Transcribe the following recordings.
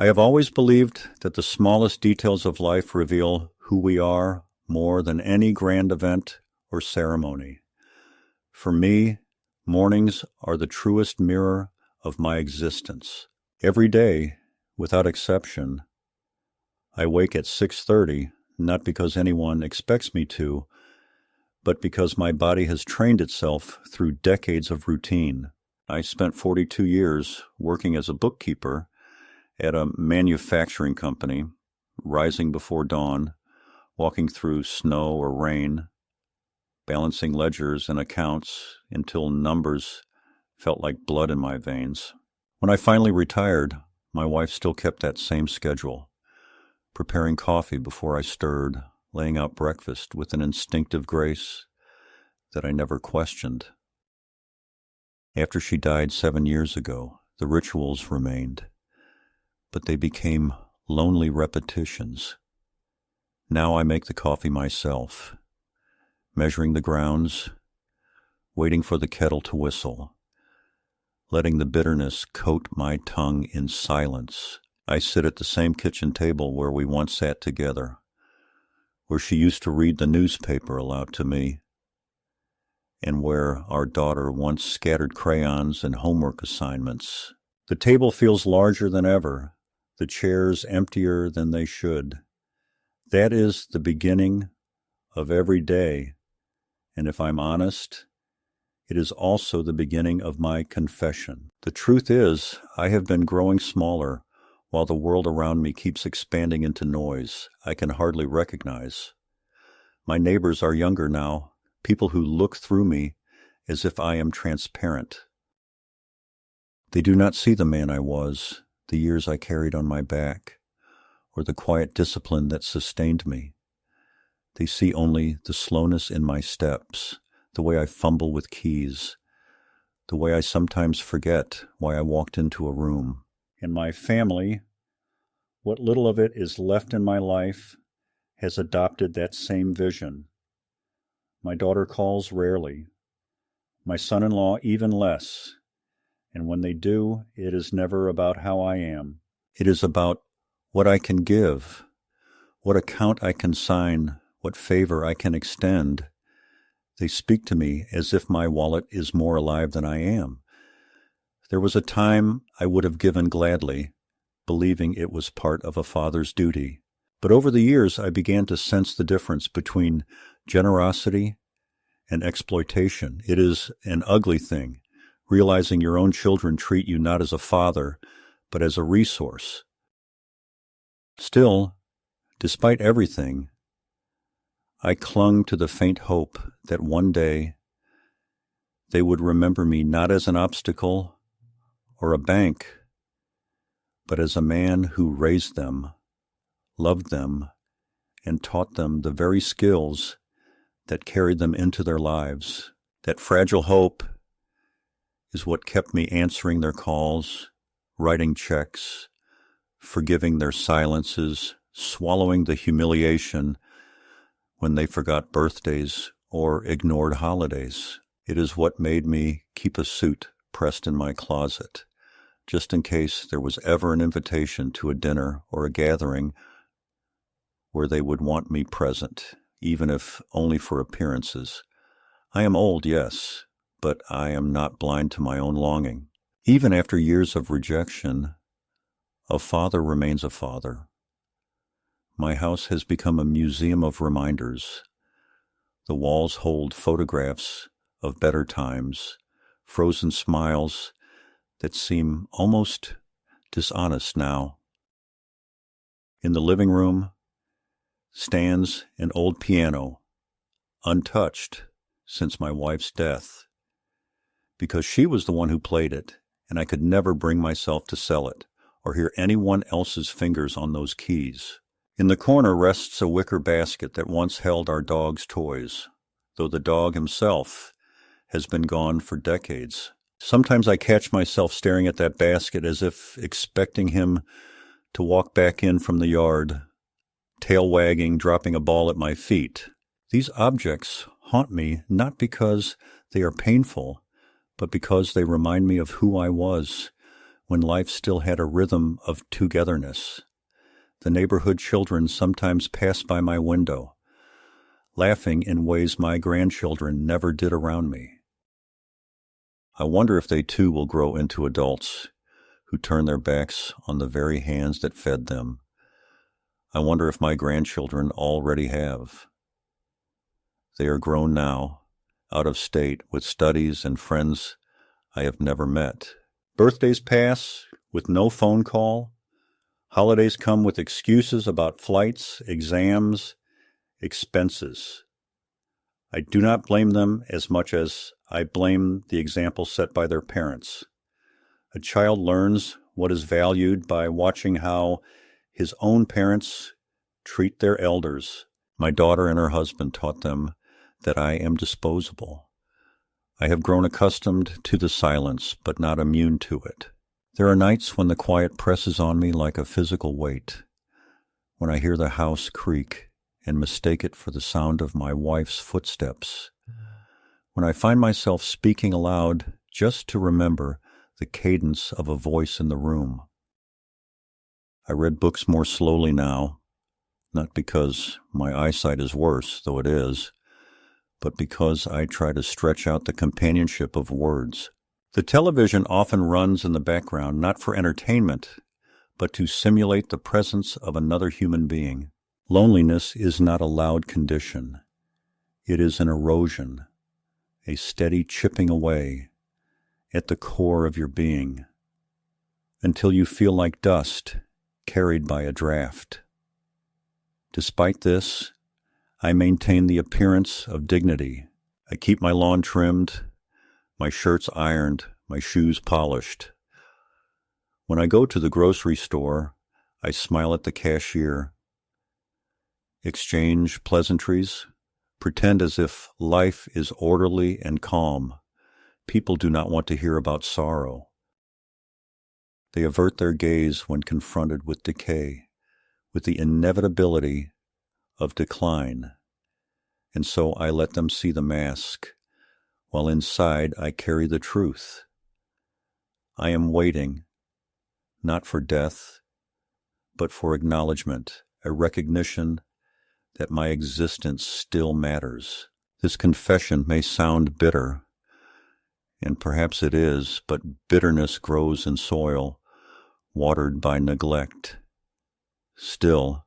I have always believed that the smallest details of life reveal who we are more than any grand event or ceremony. For me, mornings are the truest mirror of my existence. Every day, without exception, I wake at 6:30, not because anyone expects me to, but because my body has trained itself through decades of routine. I spent 42 years working as a bookkeeper at a manufacturing company, rising before dawn, walking through snow or rain, balancing ledgers and accounts until numbers felt like blood in my veins. When I finally retired, my wife still kept that same schedule, preparing coffee before I stirred, laying out breakfast with an instinctive grace that I never questioned. After she died 7 years ago, the rituals remained, but they became lonely repetitions. Now I make the coffee myself, measuring the grounds, waiting for the kettle to whistle, letting the bitterness coat my tongue in silence. I sit at the same kitchen table where we once sat together, where she used to read the newspaper aloud to me, and where our daughter once scattered crayons and homework assignments. The table feels larger than ever, the chairs emptier than they should. That is the beginning of every day, and if I'm honest, it is also the beginning of my confession. The truth is, I have been growing smaller while the world around me keeps expanding into noise I can hardly recognize. My neighbors are younger now, people who look through me as if I am transparent. They do not see the man I was, the years I carried on my back, or the quiet discipline that sustained me. They see only the slowness in my steps, the way I fumble with keys, the way I sometimes forget why I walked into a room. And my family, what little of it is left in my life, has adopted that same vision. My daughter calls rarely, my son-in-law even less, and when they do, it is never about how I am. It is about what I can give, what account I can sign, what favor I can extend. They speak to me as if my wallet is more alive than I am. There was a time I would have given gladly, believing it was part of a father's duty. But over the years, I began to sense the difference between generosity and exploitation. It is an ugly thing, realizing your own children treat you not as a father, but as a resource. Still, despite everything, I clung to the faint hope that one day they would remember me not as an obstacle or a bank, but as a man who raised them, loved them, and taught them the very skills that carried them into their lives. That fragile hope is what kept me answering their calls, writing checks, forgiving their silences, swallowing the humiliation when they forgot birthdays or ignored holidays. It is what made me keep a suit pressed in my closet, just in case there was ever an invitation to a dinner or a gathering where they would want me present, even if only for appearances. I am old, yes, but I am not blind to my own longing. Even after years of rejection, a father remains a father. My house has become a museum of reminders. The walls hold photographs of better times, frozen smiles that seem almost dishonest now. In the living room stands an old piano, untouched since my wife's death, because she was the one who played it, and I could never bring myself to sell it or hear anyone else's fingers on those keys. In the corner rests a wicker basket that once held our dog's toys, though the dog himself has been gone for decades. Sometimes I catch myself staring at that basket as if expecting him to walk back in from the yard, tail wagging, dropping a ball at my feet. These objects haunt me not because they are painful, but because they remind me of who I was when life still had a rhythm of togetherness. The neighborhood children sometimes passed by my window, laughing in ways my grandchildren never did around me. I wonder if they too will grow into adults who turn their backs on the very hands that fed them. I wonder if my grandchildren already have. They are grown now, out of state, with studies and friends I have never met. Birthdays pass with no phone call. Holidays come with excuses about flights, exams, expenses. I do not blame them as much as I blame the example set by their parents. A child learns what is valued by watching how his own parents treat their elders. My daughter and her husband taught them that I am disposable. I have grown accustomed to the silence, but not immune to it. There are nights when the quiet presses on me like a physical weight, when I hear the house creak and mistake it for the sound of my wife's footsteps, when I find myself speaking aloud just to remember the cadence of a voice in the room. I read books more slowly now, not because my eyesight is worse, though it is, but because I try to stretch out the companionship of words. The television often runs in the background, not for entertainment, but to simulate the presence of another human being. Loneliness is not a loud condition. It is an erosion, a steady chipping away at the core of your being, until you feel like dust carried by a draft. Despite this, I maintain the appearance of dignity. I keep my lawn trimmed, my shirts ironed, my shoes polished. When I go to the grocery store, I smile at the cashier, exchange pleasantries, pretend as if life is orderly and calm. People do not want to hear about sorrow. They avert their gaze when confronted with decay, with the inevitability of decline, and so I let them see the mask, while inside I carry the truth. I am waiting, not for death, but for acknowledgement, a recognition that my existence still matters. This confession may sound bitter, and perhaps it is, but bitterness grows in soil, watered by neglect. Still,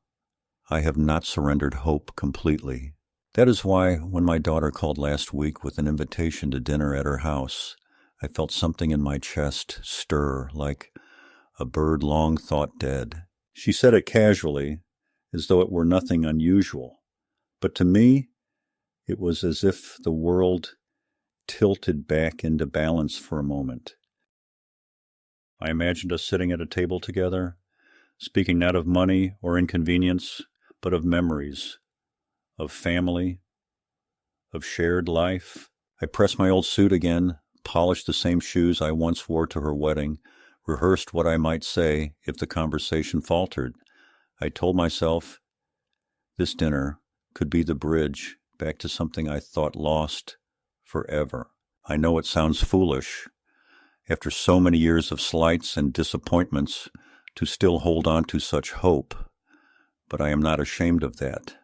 I have not surrendered hope completely. That is why, when my daughter called last week with an invitation to dinner at her house, I felt something in my chest stir, like a bird long thought dead. She said it casually, as though it were nothing unusual. But to me, it was as if the world tilted back into balance for a moment. I imagined us sitting at a table together, speaking not of money or inconvenience, but of memories, of family, of shared life. I pressed my old suit again, polished the same shoes I once wore to her wedding, rehearsed what I might say if the conversation faltered. I told myself this dinner could be the bridge back to something I thought lost forever. I know it sounds foolish, after so many years of slights and disappointments, to still hold on to such hope, but I am not ashamed of that.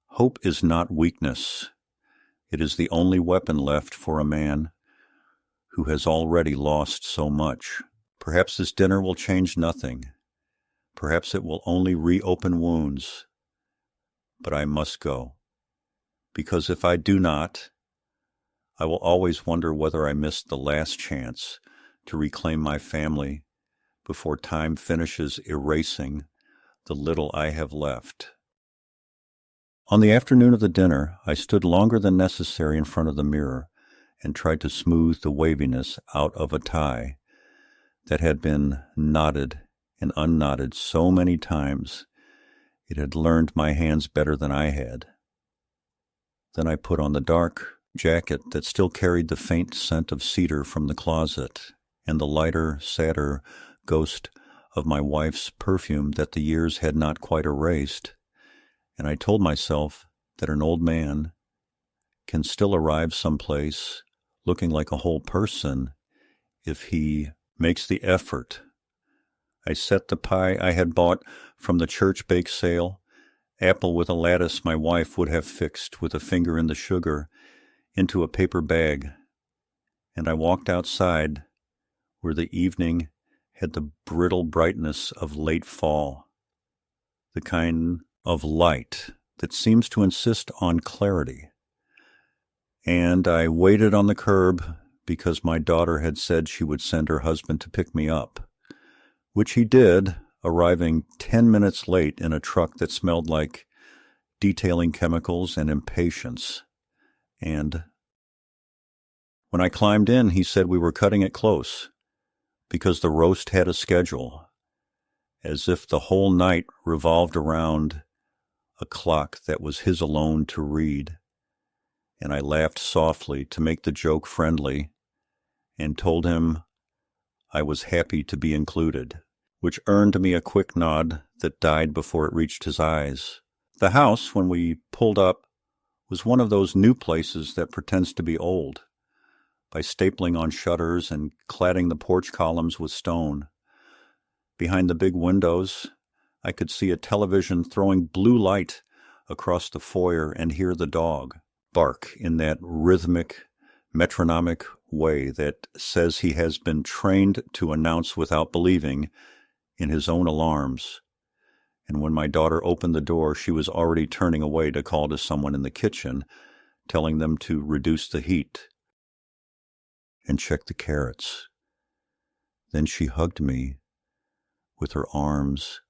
Hope is not weakness. It is the only weapon left for a man who has already lost so much. Perhaps this dinner will change nothing. Perhaps it will only reopen wounds. But I must go, because if I do not, I will always wonder whether I missed the last chance to reclaim my family before time finishes erasing the little I have left. On the afternoon of the dinner, I stood longer than necessary in front of the mirror and tried to smooth the waviness out of a tie that had been knotted and unknotted so many times it had learned my hands better than I had. Then I put on the dark jacket that still carried the faint scent of cedar from the closet and the lighter, sadder ghost of my wife's perfume that the years had not quite erased, and I told myself that an old man can still arrive someplace looking like a whole person if he makes the effort. I set the pie I had bought from the church bake sale, apple with a lattice my wife would have fixed with a finger in the sugar, into a paper bag, and I walked outside where the evening had the brittle brightness of late fall, the kind of light that seems to insist on clarity. And I waited on the curb because my daughter had said she would send her husband to pick me up, which he did, arriving 10 minutes late in a truck that smelled like detailing chemicals and impatience. And when I climbed in, he said we were cutting it close because the roast had a schedule, as if the whole night revolved around a clock that was his alone to read. And I laughed softly to make the joke friendly and told him I was happy to be included, which earned me a quick nod that died before it reached his eyes. The house, when we pulled up, was one of those new places that pretends to be old by stapling on shutters and cladding the porch columns with stone. Behind the big windows, I could see a television throwing blue light across the foyer and hear the dog bark in that rhythmic, metronomic way that says he has been trained to announce without believing in his own alarms. And when my daughter opened the door, she was already turning away to call to someone in the kitchen, telling them to reduce the heat and check the carrots. Then she hugged me with her arms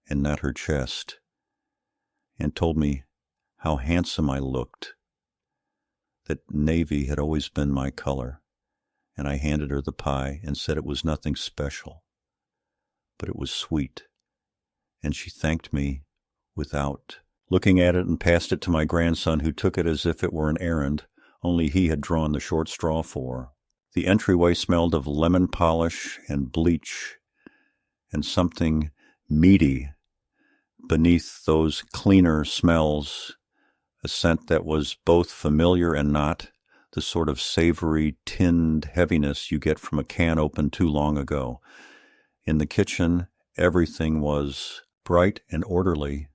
and not her chest, and told me how handsome I looked, that navy had always been my color, and I handed her the pie and said it was nothing special, but it was sweet, and she thanked me without looking at it and passed it to my grandson, who took it as if it were an errand only he had drawn the short straw for. The entryway smelled of lemon polish and bleach and something meaty beneath those cleaner smells, a scent that was both familiar and not, the sort of savory, tinned heaviness you get from a can opened too long ago. In the kitchen, everything was bright and orderly,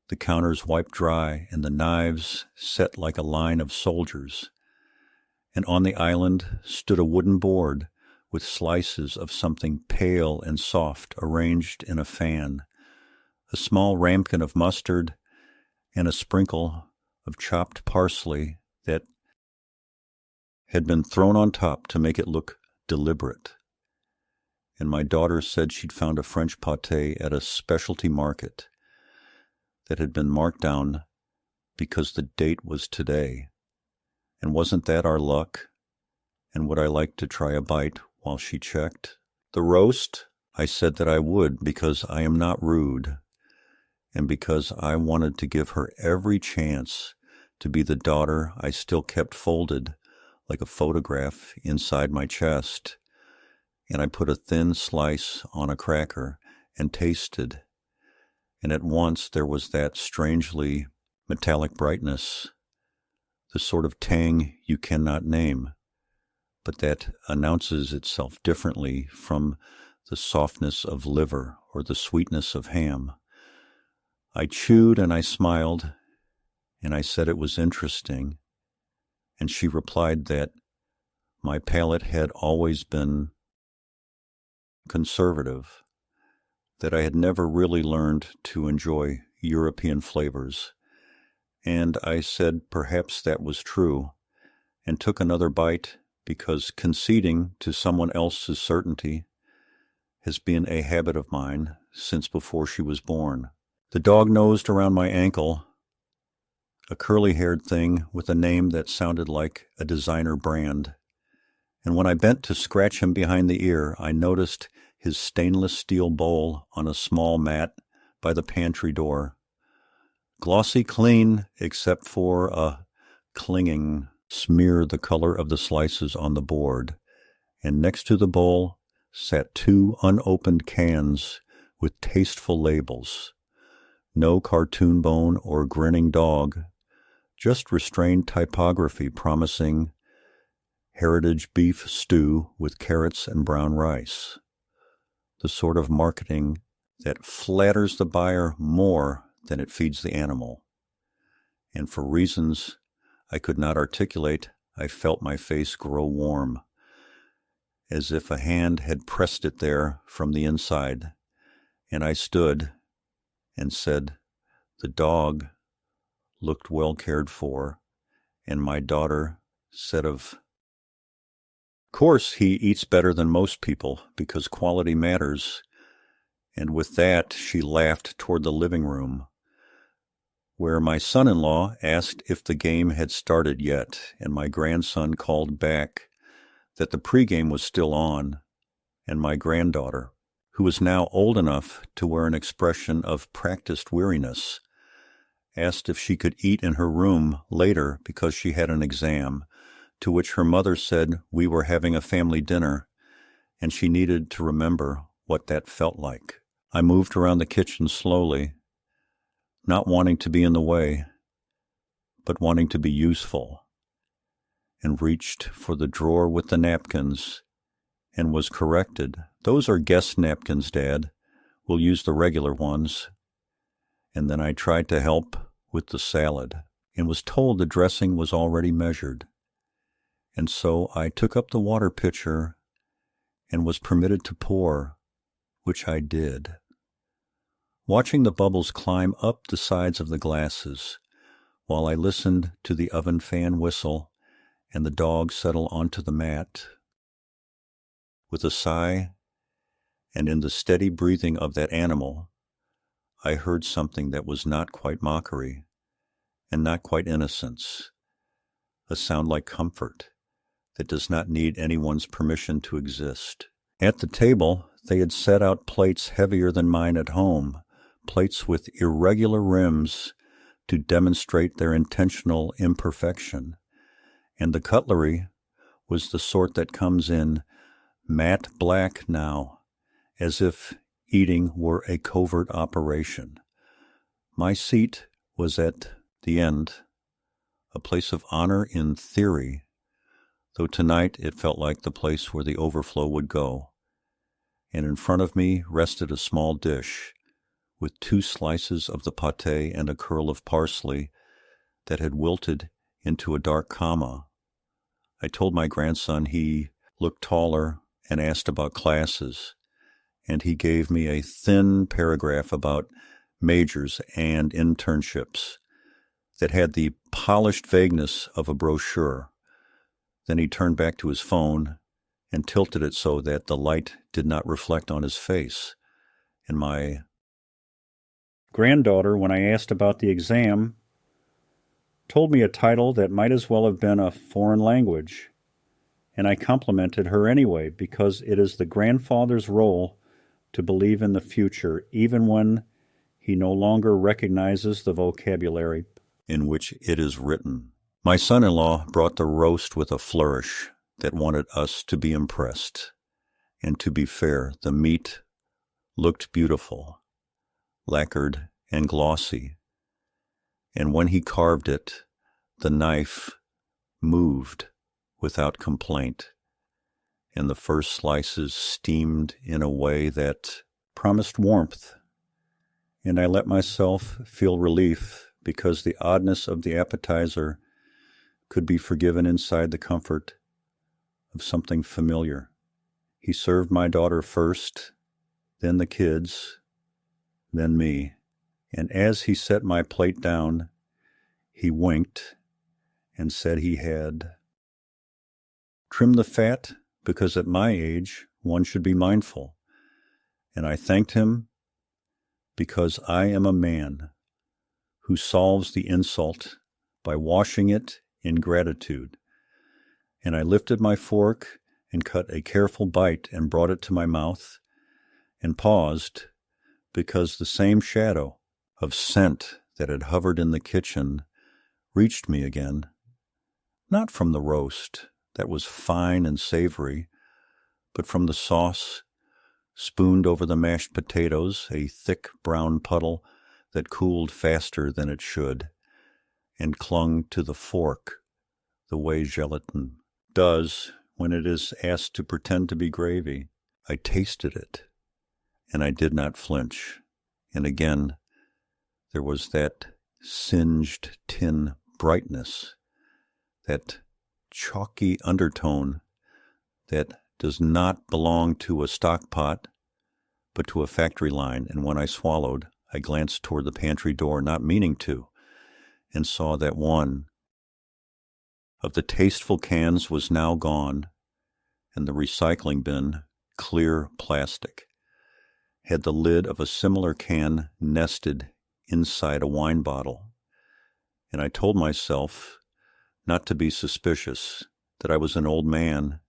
the counters wiped dry and the knives set like a line of soldiers. And on the island stood a wooden board with slices of something pale and soft arranged in a fan, a small ramekin of mustard, and a sprinkle of chopped parsley that had been thrown on top to make it look deliberate. And my daughter said she'd found a French pâté at a specialty market that had been marked down because the date was today. And wasn't that our luck? And would I like to try a bite while she checked? The roast, I said that I would, because I am not rude, and because I wanted to give her every chance to be the daughter I still kept folded like a photograph inside my chest. And I put a thin slice on a cracker and tasted, and at once there was that strangely metallic brightness, the sort of tang you cannot name, but that announces itself differently from the softness of liver or the sweetness of ham. I chewed and I smiled, and I said it was interesting, and she replied that my palate had always been conservative, that I had never really learned to enjoy European flavors. And I said perhaps that was true, and took another bite, because conceding to someone else's certainty has been a habit of mine since before she was born. The dog nosed around my ankle, a curly-haired thing with a name that sounded like a designer brand. And when I bent to scratch him behind the ear, I noticed his stainless steel bowl on a small mat by the pantry door, glossy clean except for a clinging smear the color of the slices on the board, and next to the bowl sat 2 unopened cans with tasteful labels. No cartoon bone or grinning dog, just restrained typography promising heritage beef stew with carrots and brown rice, the sort of marketing that flatters the buyer more than it feeds the animal. And for reasons I could not articulate, I felt my face grow warm, as if a hand had pressed it there from the inside, and I stood and said, "The dog looked well cared for," and my daughter said of course he eats better than most people because quality matters, and with that she laughed toward the living room, where my son-in-law asked if the game had started yet, and my grandson called back that the pregame was still on, and my granddaughter, who was now old enough to wear an expression of practiced weariness, asked if she could eat in her room later because she had an exam, to which her mother said we were having a family dinner, and she needed to remember what that felt like. I moved around the kitchen slowly, not wanting to be in the way, but wanting to be useful, and reached for the drawer with the napkins, and was corrected. "Those are guest napkins, Dad. We'll use the regular ones." And then I tried to help with the salad, and was told the dressing was already measured. And so I took up the water pitcher and was permitted to pour, which I did, watching the bubbles climb up the sides of the glasses, while I listened to the oven fan whistle and the dog settle onto the mat. With a sigh, and in the steady breathing of that animal, I heard something that was not quite mockery, and not quite innocence, a sound like comfort that does not need anyone's permission to exist. At the table, they had set out plates heavier than mine at home, plates with irregular rims to demonstrate their intentional imperfection, and the cutlery was the sort that comes in matte black now, as if eating were a covert operation. My seat was at the end, a place of honor in theory, though tonight it felt like the place where the overflow would go, and in front of me rested a small dish with 2 slices of the pâté and a curl of parsley that had wilted into a dark comma. I told my grandson he looked taller and asked about classes, and he gave me a thin paragraph about majors and internships that had the polished vagueness of a brochure. Then he turned back to his phone and tilted it so that the light did not reflect on his face, and my granddaughter, when I asked about the exam, told me a title that might as well have been a foreign language, and I complimented her anyway because it is the grandfather's role to believe in the future even when he no longer recognizes the vocabulary in which it is written. My son-in-law brought the roast with a flourish that wanted us to be impressed, and to be fair, the meat looked beautiful, lacquered and glossy, and when he carved it, the knife moved without complaint, and the first slices steamed in a way that promised warmth, and I let myself feel relief because the oddness of the appetizer could be forgiven inside the comfort of something familiar. He served my daughter first, then the kids, then me, and as he set my plate down, he winked and said he had trimmed the fat because at my age one should be mindful, and I thanked him because I am a man who solves the insult by washing it in gratitude. And I lifted my fork and cut a careful bite and brought it to my mouth and paused because the same shadow of scent that had hovered in the kitchen reached me again, not from the roast that was fine and savory, but from the sauce spooned over the mashed potatoes, a thick brown puddle that cooled faster than it should and clung to the fork the way gelatin does when it is asked to pretend to be gravy. I tasted it, and I did not flinch. And again, there was that singed tin brightness, that chalky undertone that does not belong to a stock pot, but to a factory line. And when I swallowed, I glanced toward the pantry door, not meaning to, and saw that one of the tasteful cans was now gone, and the recycling bin, clear plastic, had the lid of a similar can nested inside a wine bottle. And I told myself not to be suspicious, that I was an old man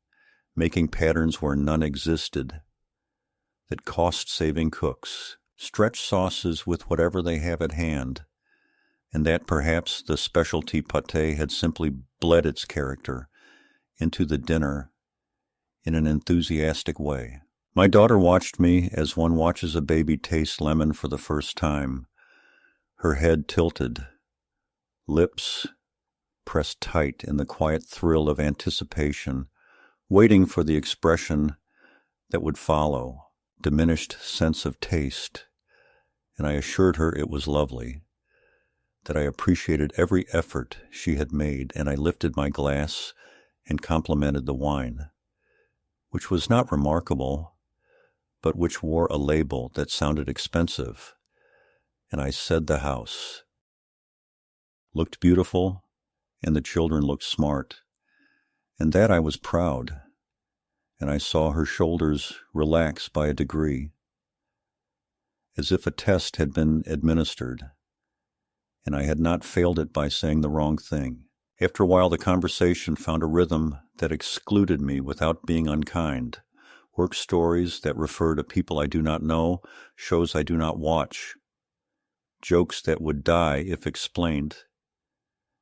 making patterns where none existed, that cost-saving cooks stretch sauces with whatever they have at hand, and that perhaps the specialty pâté had simply bled its character into the dinner in an enthusiastic way. My daughter watched me as one watches a baby taste lemon for the first time, her head tilted, lips pressed tight in the quiet thrill of anticipation, waiting for the expression that would follow, diminished sense of taste. And I assured her it was lovely, that I appreciated every effort she had made, and I lifted my glass and complimented the wine, which was not remarkable, but which wore a label that sounded expensive. And I said the house looked beautiful, and the children looked smart, and that I was proud, and I saw her shoulders relax by a degree, as if a test had been administered, and I had not failed it by saying the wrong thing. After a while, the conversation found a rhythm that excluded me without being unkind. Work stories that refer to people I do not know, shows I do not watch, jokes that would die if explained,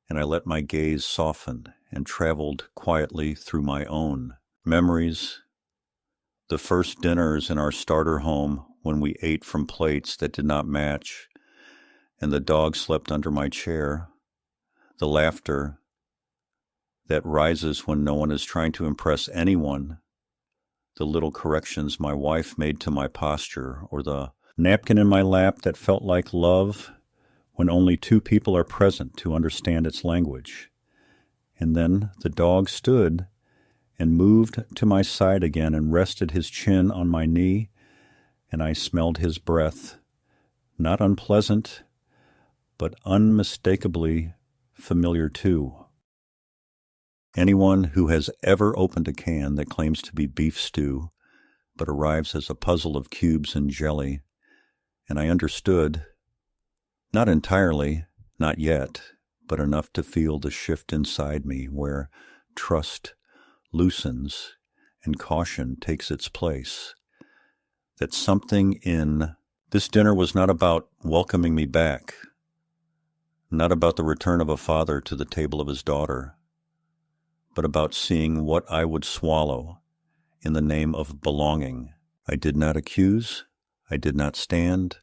and I let my gaze soften and traveled quietly through my own memories, the first dinners in our starter home when we ate from plates that did not match, and the dog slept under my chair, the laughter that rises when no one is trying to impress anyone, the little corrections my wife made to my posture, or the napkin in my lap that felt like love when only two people are present to understand its language. And then the dog stood and moved to my side again and rested his chin on my knee, and I smelled his breath, not unpleasant, but unmistakably familiar too. Anyone who has ever opened a can that claims to be beef stew, but arrives as a puzzle of cubes and jelly, and I understood, not entirely, not yet, but enough to feel the shift inside me where trust loosens and caution takes its place, that something in this dinner was not about welcoming me back, not about the return of a father to the table of his daughter, but about seeing what I would swallow in the name of belonging. I did not accuse, I did not stand,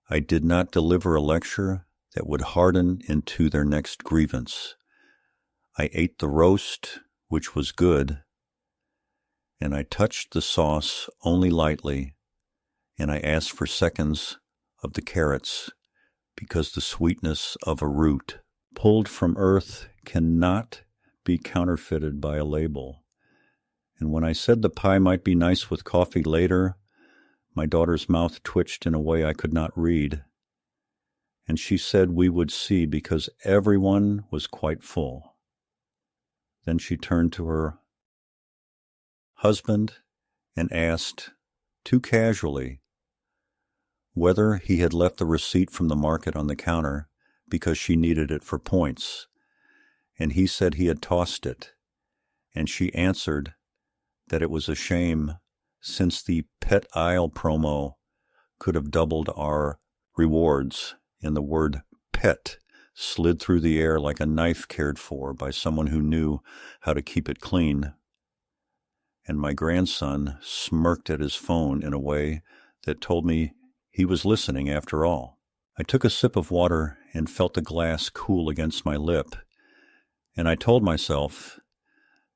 I did not deliver a lecture that would harden into their next grievance. I ate the roast, which was good, and I touched the sauce only lightly, and I asked for seconds of the carrots, because the sweetness of a root pulled from earth cannot be counterfeited by a label. And when I said the pie might be nice with coffee later, my daughter's mouth twitched in a way I could not read, and she said we would see because everyone was quite full. Then she turned to her husband and asked, too casually, whether he had left the receipt from the market on the counter because she needed it for points, and he said he had tossed it, and she answered that it was a shame since the pet aisle promo could have doubled our rewards, and the word pet slid through the air like a knife cared for by someone who knew how to keep it clean. And my grandson smirked at his phone in a way that told me he was listening after all. I took a sip of water and felt the glass cool against my lip, and I told myself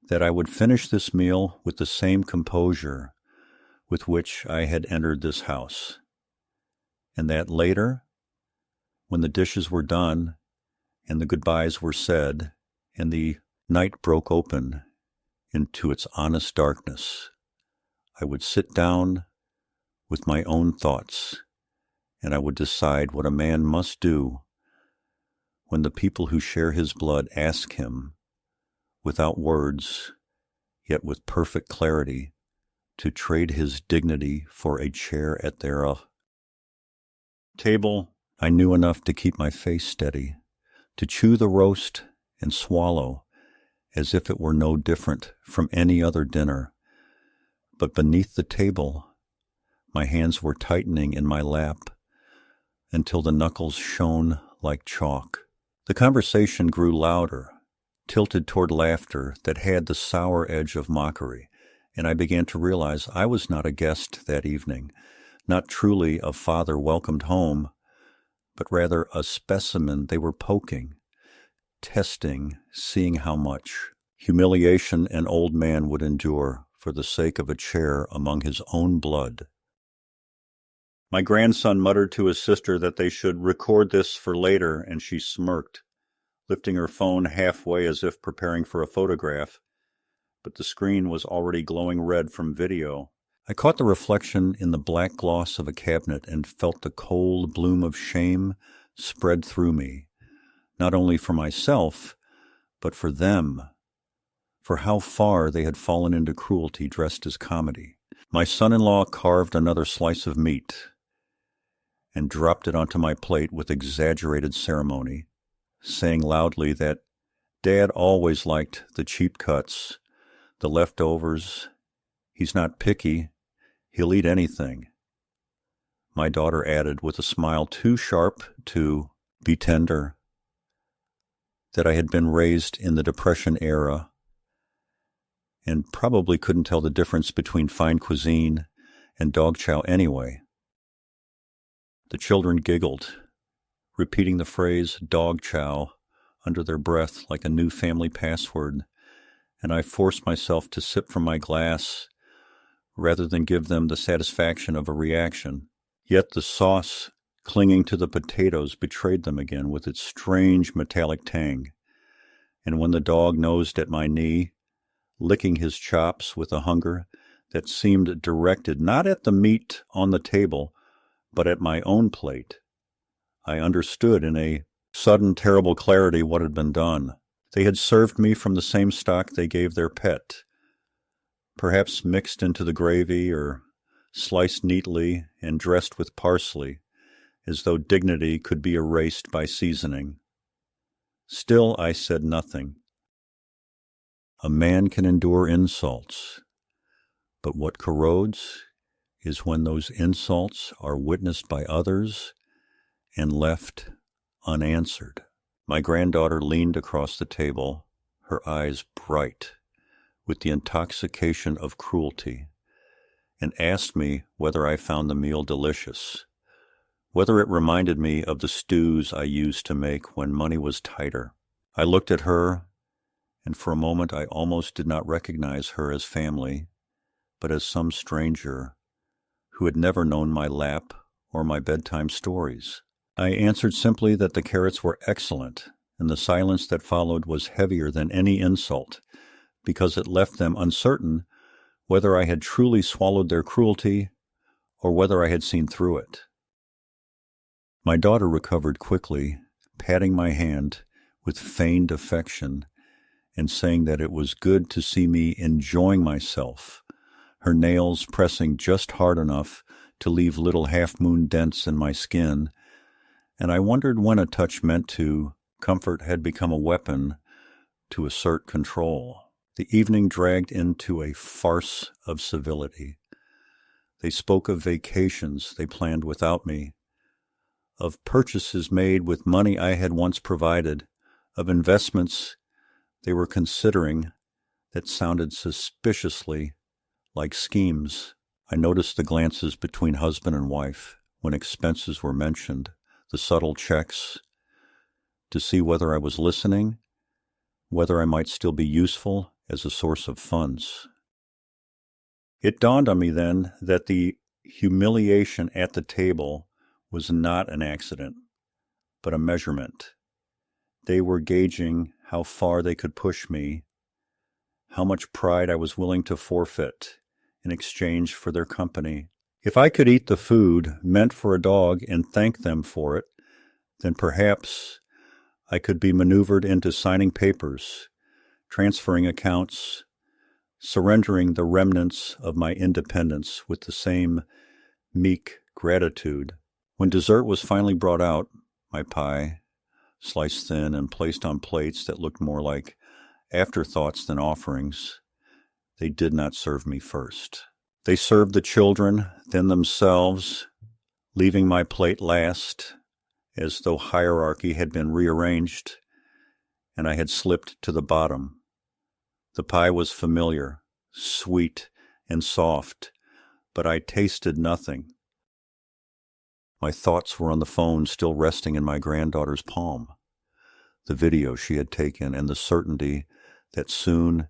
that I would finish this meal with the same composure with which I had entered this house, and that later, when the dishes were done and the goodbyes were said and the night broke open into its honest darkness, I would sit down with my own thoughts, and I would decide what a man must do when the people who share his blood ask him, without words, yet with perfect clarity, to trade his dignity for a chair at their table. I knew enough to keep my face steady, to chew the roast and swallow as if it were no different from any other dinner. But beneath the table, my hands were tightening in my lap until the knuckles shone like chalk. The conversation grew louder, tilted toward laughter that had the sour edge of mockery, and I began to realize I was not a guest that evening, not truly a father welcomed home, but rather a specimen they were poking, testing, seeing how much humiliation an old man would endure for the sake of a chair among his own blood. My grandson muttered to his sister that they should record this for later, and she smirked, lifting her phone halfway as if preparing for a photograph, but the screen was already glowing red from video. I caught the reflection in the black gloss of a cabinet and felt the cold bloom of shame spread through me, not only for myself, but for them, for how far they had fallen into cruelty dressed as comedy. My son-in-law carved another slice of meat and dropped it onto my plate with exaggerated ceremony, saying loudly that Dad always liked the cheap cuts, the leftovers. He's not picky. He'll eat anything. My daughter added with a smile too sharp to be tender that I had been raised in the Depression era and probably couldn't tell the difference between fine cuisine and dog chow anyway. The children giggled, repeating the phrase dog chow under their breath like a new family password, and I forced myself to sip from my glass rather than give them the satisfaction of a reaction. Yet the sauce clinging to the potatoes betrayed them again with its strange metallic tang, and when the dog nosed at my knee, licking his chops with a hunger that seemed directed not at the meat on the table, but at my own plate, I understood in a sudden terrible clarity what had been done. They had served me from the same stock they gave their pet, perhaps mixed into the gravy or sliced neatly and dressed with parsley, as though dignity could be erased by seasoning. Still I said nothing. A man can endure insults, but what corrodes is when those insults are witnessed by others and left unanswered. My granddaughter leaned across the table, her eyes bright with the intoxication of cruelty, and asked me whether I found the meal delicious, whether it reminded me of the stews I used to make when money was tighter. I looked at her, and for a moment I almost did not recognize her as family, but as some stranger who had never known my lap or my bedtime stories. I answered simply that the carrots were excellent, and the silence that followed was heavier than any insult, because it left them uncertain whether I had truly swallowed their cruelty or whether I had seen through it. My daughter recovered quickly, patting my hand with feigned affection and saying that it was good to see me enjoying myself, her nails pressing just hard enough to leave little half-moon dents in my skin, and I wondered when a touch meant to comfort had become a weapon to assert control. The evening dragged into a farce of civility. They spoke of vacations they planned without me, of purchases made with money I had once provided, of investments they were considering that sounded suspiciously like schemes. I noticed the glances between husband and wife when expenses were mentioned, the subtle checks, to see whether I was listening, whether I might still be useful as a source of funds. It dawned on me then that the humiliation at the table was not an accident, but a measurement. They were gauging how far they could push me, how much pride I was willing to forfeit in exchange for their company. If I could eat the food meant for a dog and thank them for it, then perhaps I could be maneuvered into signing papers, transferring accounts, surrendering the remnants of my independence with the same meek gratitude. When dessert was finally brought out, my pie, sliced thin and placed on plates that looked more like afterthoughts than offerings, they did not serve me first. They served the children, then themselves, leaving my plate last, as though hierarchy had been rearranged, and I had slipped to the bottom. The pie was familiar, sweet, and soft, but I tasted nothing. My thoughts were on the phone still resting in my granddaughter's palm, the video she had taken, and the certainty that soon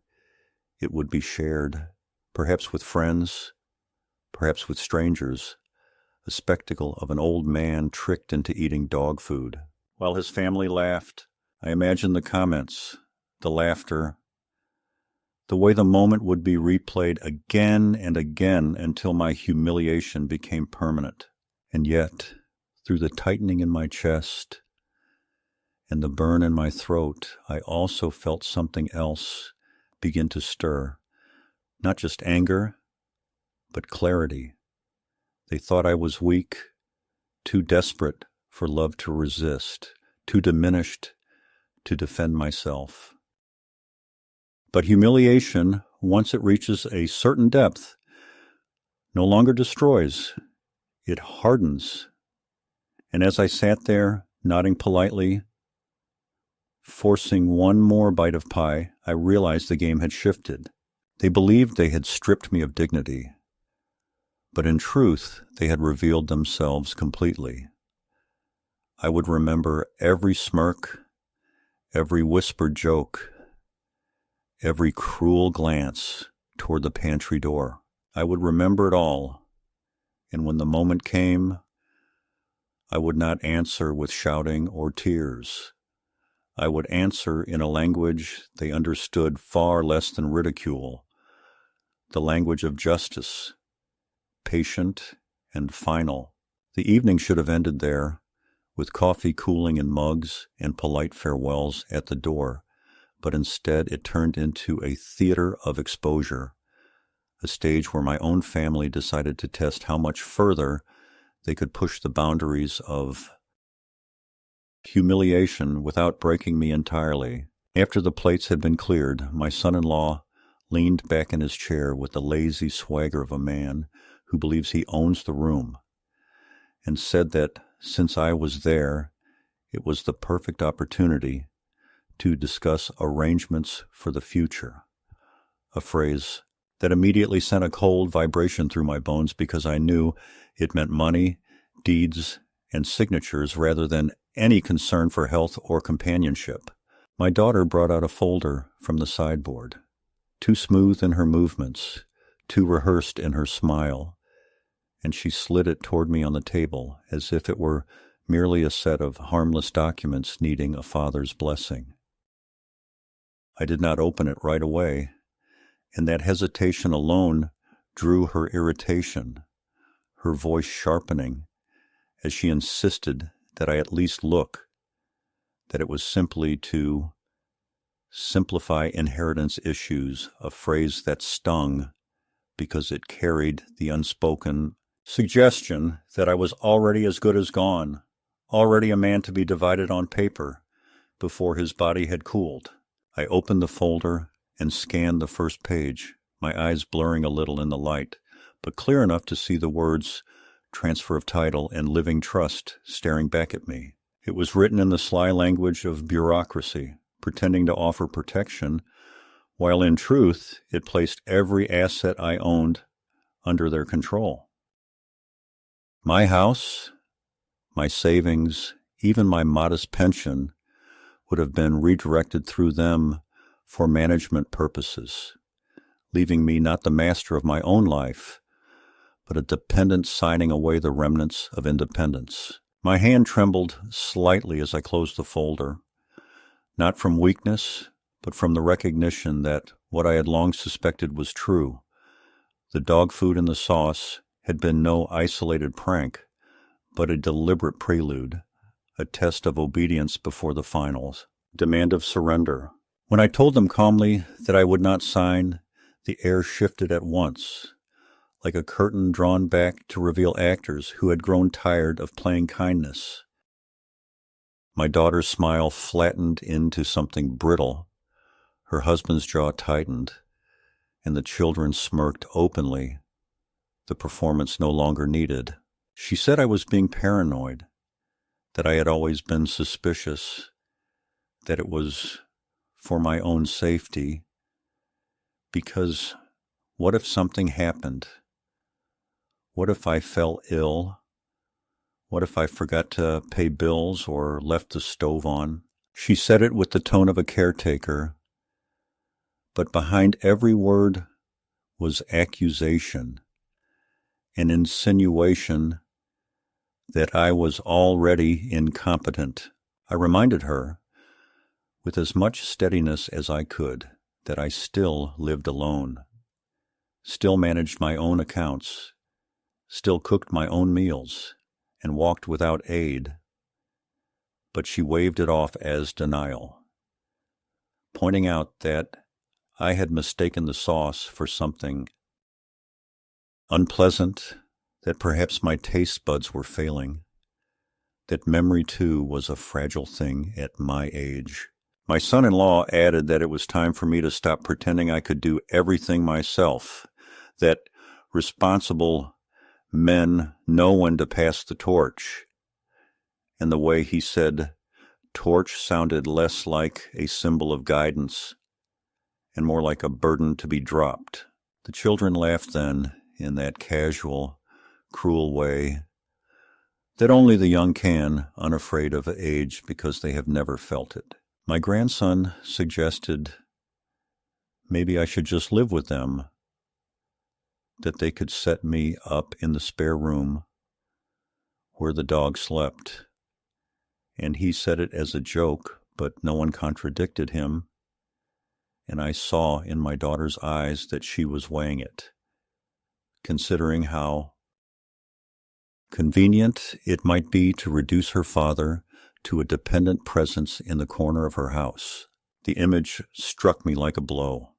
it would be shared, perhaps with friends, perhaps with strangers, a spectacle of an old man tricked into eating dog food. While his family laughed, I imagined the comments, the laughter, the way the moment would be replayed again and again until my humiliation became permanent. And yet, through the tightening in my chest and the burn in my throat, I also felt something else begin to stir. Not just anger, but clarity. They thought I was weak, too desperate for love to resist, too diminished to defend myself. But humiliation, once it reaches a certain depth, no longer destroys. It hardens. And as I sat there, nodding politely, forcing one more bite of pie, I realized the game had shifted. They believed they had stripped me of dignity, but in truth, they had revealed themselves completely. I would remember every smirk, every whispered joke, every cruel glance toward the pantry door. I would remember it all, and when the moment came, I would not answer with shouting or tears. I would answer in a language they understood far less than ridicule, the language of justice, patient and final. The evening should have ended there, with coffee cooling in mugs and polite farewells at the door, but instead it turned into a theater of exposure, a stage where my own family decided to test how much further they could push the boundaries of humiliation without breaking me entirely. After the plates had been cleared, my son-in-law leaned back in his chair with the lazy swagger of a man who believes he owns the room, and said that since I was there, it was the perfect opportunity to discuss arrangements for the future, a phrase that immediately sent a cold vibration through my bones because I knew it meant money, deeds, and signatures rather than any concern for health or companionship. My daughter brought out a folder from the sideboard, too smooth in her movements, too rehearsed in her smile, and she slid it toward me on the table as if it were merely a set of harmless documents needing a father's blessing. I did not open it right away, and that hesitation alone drew her irritation, her voice sharpening as she insisted that I at least look, that it was simply to simplify inheritance issues, a phrase that stung because it carried the unspoken suggestion that I was already as good as gone, already a man to be divided on paper before his body had cooled. I opened the folder and scanned the first page, my eyes blurring a little in the light, but clear enough to see the words transfer of title and living trust staring back at me. It was written in the sly language of bureaucracy, pretending to offer protection, while in truth it placed every asset I owned under their control. My house, my savings, even my modest pension would have been redirected through them for management purposes, leaving me not the master of my own life, but a dependent signing away the remnants of independence. My hand trembled slightly as I closed the folder, not from weakness, but from the recognition that what I had long suspected was true. The dog food and the sauce had been no isolated prank, but a deliberate prelude, a test of obedience before the finals, demand of surrender. When I told them calmly that I would not sign, the air shifted at once, like a curtain drawn back to reveal actors who had grown tired of playing kindness. My daughter's smile flattened into something brittle. Her husband's jaw tightened, and the children smirked openly. The performance no longer needed. She said I was being paranoid, that I had always been suspicious, that it was for my own safety, because what if something happened? What if I fell ill? What if I forgot to pay bills or left the stove on? She said it with the tone of a caretaker, but behind every word was accusation, an insinuation that I was already incompetent. I reminded her, with as much steadiness as I could, that I still lived alone, still managed my own accounts, still cooked my own meals, and walked without aid. But she waved it off as denial, pointing out that I had mistaken the sauce for something unpleasant, that perhaps my taste buds were failing, that memory too was a fragile thing at my age. My son-in-law added that it was time for me to stop pretending I could do everything myself, that responsible men know when to pass the torch. And the way he said torch sounded less like a symbol of guidance and more like a burden to be dropped. The children laughed then in that casual, cruel way that only the young can, unafraid of age because they have never felt it. My grandson suggested maybe I should just live with them, that they could set me up in the spare room where the dog slept. And he said it as a joke, but no one contradicted him, and I saw in my daughter's eyes that she was weighing it, considering how convenient it might be to reduce her father to a dependent presence in the corner of her house. The image struck me like a blow.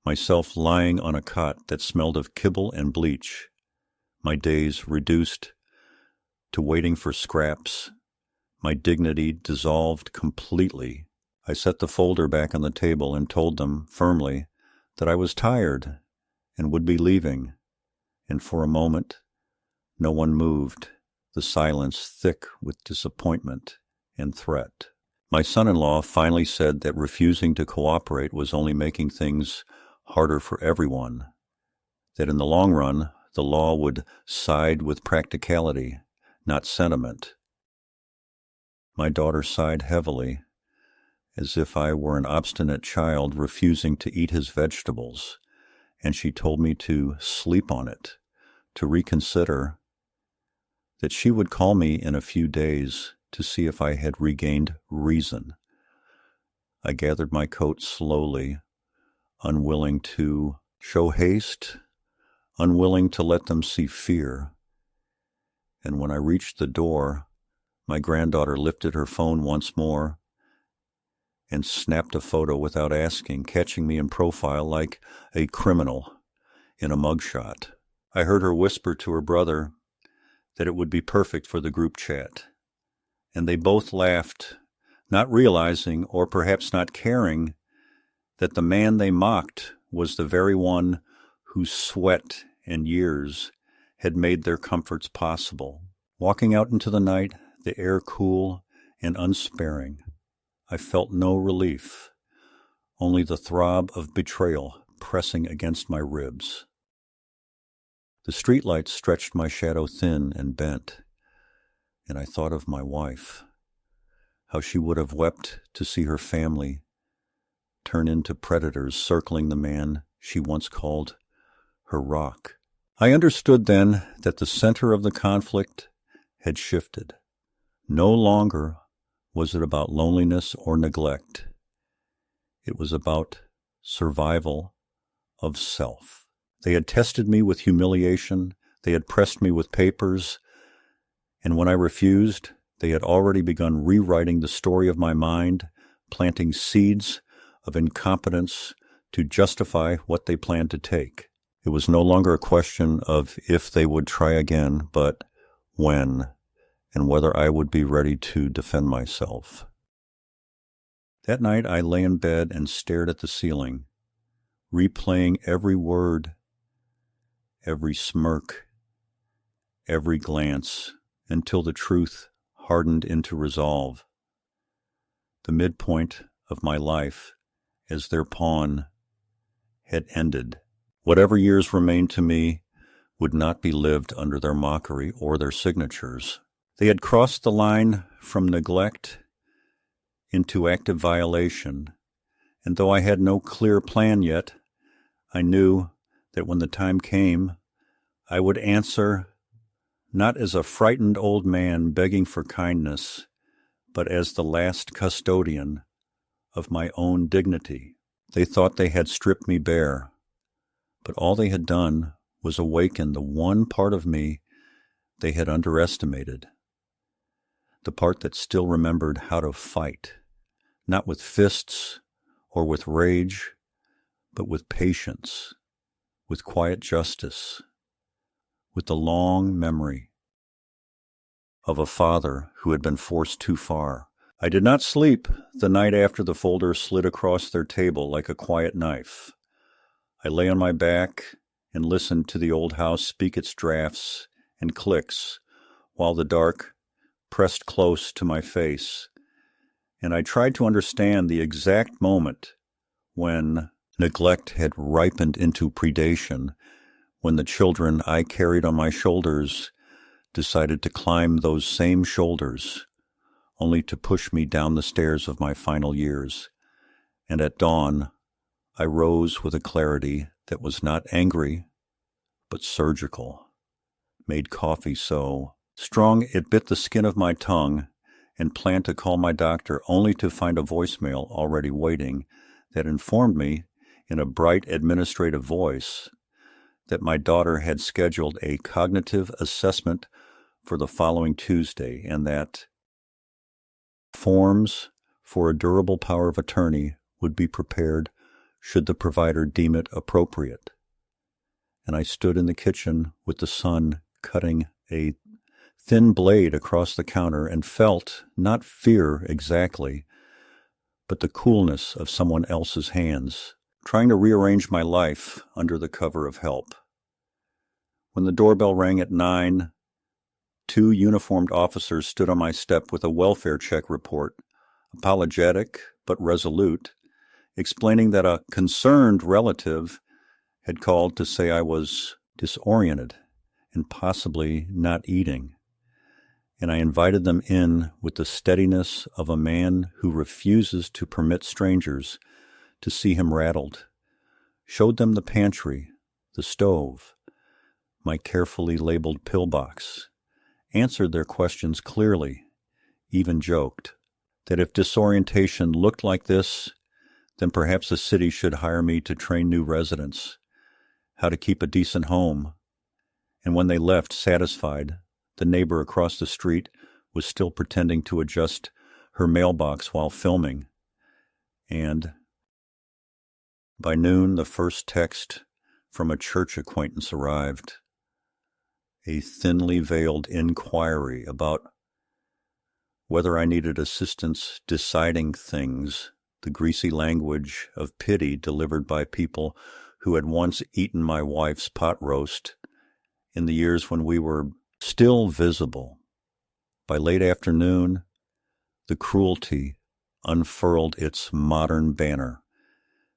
Myself lying on a cot that smelled of kibble and bleach, my days reduced to waiting for scraps, my dignity dissolved completely. I set the folder back on the table and told them firmly that I was tired and would be leaving, and for a moment no one moved, the silence thick with disappointment and threat. My son-in-law finally said that refusing to cooperate was only making things harder for everyone, that in the long run the law would side with practicality, not sentiment. My daughter sighed heavily, as if I were an obstinate child refusing to eat his vegetables, and she told me to sleep on it, to reconsider, that she would call me in a few days to see if I had regained reason. I gathered my coat slowly, unwilling to show haste, unwilling to let them see fear. And when I reached the door, my granddaughter lifted her phone once more and snapped a photo without asking, catching me in profile like a criminal in a mugshot. I heard her whisper to her brother that it would be perfect for the group chat, and they both laughed, not realizing, or perhaps not caring, that the man they mocked was the very one whose sweat and years had made their comforts possible. Walking out into the night, the air cool and unsparing, I felt no relief, only the throb of betrayal pressing against my ribs. The streetlights stretched my shadow thin and bent, and I thought of my wife, how she would have wept to see her family turn into predators circling the man she once called her rock. I understood then that the center of the conflict had shifted. No longer was it about loneliness or neglect. It was about survival of self. They had tested me with humiliation. They had pressed me with papers. And when I refused, they had already begun rewriting the story of my mind, planting seeds of incompetence to justify what they planned to take. It was no longer a question of if they would try again, but when, and whether I would be ready to defend myself. That night I lay in bed and stared at the ceiling, replaying every word, every smirk, every glance, until the truth hardened into resolve. The midpoint of my life as their pawn had ended. Whatever years remained to me would not be lived under their mockery or their signatures. They had crossed the line from neglect into active violation, and though I had no clear plan yet, I knew that when the time came, I would answer not as a frightened old man begging for kindness, but as the last custodian of my own dignity. They thought they had stripped me bare, but all they had done was awaken the one part of me they had underestimated, the part that still remembered how to fight, not with fists or with rage, but with patience, with quiet justice, with the long memory of a father who had been forced too far. I did not sleep the night after the folder slid across their table like a quiet knife. I lay on my back and listened to the old house speak its drafts and clicks while the dark pressed close to my face, and I tried to understand the exact moment when neglect had ripened into predation, when the children I carried on my shoulders decided to climb those same shoulders, only to push me down the stairs of my final years. And at dawn, I rose with a clarity that was not angry, but surgical, made coffee so strong it bit the skin of my tongue, and planned to call my doctor only to find a voicemail already waiting that informed me, in a bright administrative voice, that my daughter had scheduled a cognitive assessment for the following Tuesday, and that forms for a durable power of attorney would be prepared should the provider deem it appropriate. And I stood in the kitchen with the sun cutting a thin blade across the counter and felt not fear exactly, but the coolness of someone else's hands, trying to rearrange my life under the cover of help. When the doorbell rang at 9, 2 uniformed officers stood on my step with a welfare check report, apologetic but resolute, explaining that a concerned relative had called to say I was disoriented and possibly not eating. And I invited them in with the steadiness of a man who refuses to permit strangers to see him rattled, showed them the pantry, the stove, my carefully labeled pillbox, answered their questions clearly, even joked that if disorientation looked like this, then perhaps the city should hire me to train new residents how to keep a decent home. And when they left satisfied, the neighbor across the street was still pretending to adjust her mailbox while filming. And by noon, the first text from a church acquaintance arrived, a thinly veiled inquiry about whether I needed assistance deciding things, the greasy language of pity delivered by people who had once eaten my wife's pot roast in the years when we were still visible. By late afternoon, the cruelty unfurled its modern banner,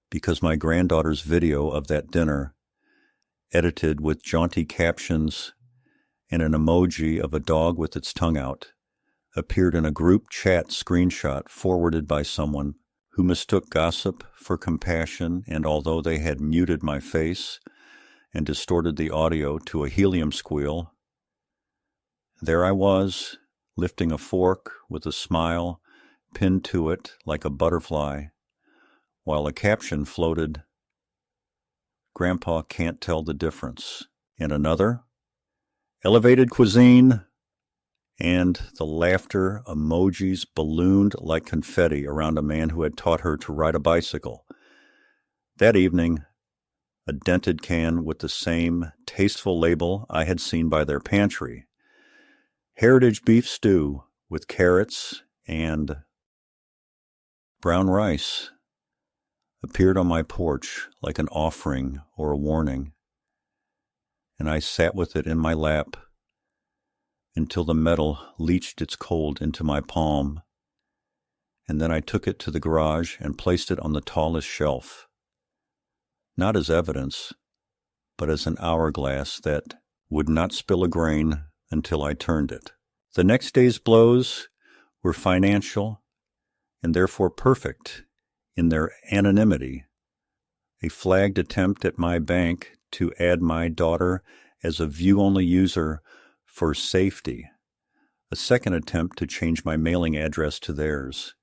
because my granddaughter's video of that dinner, edited with jaunty captions and an emoji of a dog with its tongue out, appeared in a group chat screenshot forwarded by someone who mistook gossip for compassion, and although they had muted my face and distorted the audio to a helium squeal, there I was, lifting a fork with a smile pinned to it like a butterfly, while a caption floated, "Grandpa can't tell the difference." And another, "Elevated cuisine," and the laughter emojis ballooned like confetti around a man who had taught her to ride a bicycle. That evening, a dented can with the same tasteful label I had seen by their pantry, heritage beef stew with carrots and brown rice, appeared on my porch like an offering or a warning, and I sat with it in my lap until the metal leached its cold into my palm, and then I took it to the garage and placed it on the tallest shelf, not as evidence, but as an hourglass that would not spill a grain until I turned it. The next day's blows were financial and therefore perfect in their anonymity. A flagged attempt at my bank to add my daughter as a view-only user for safety, a second attempt to change my mailing address to theirs,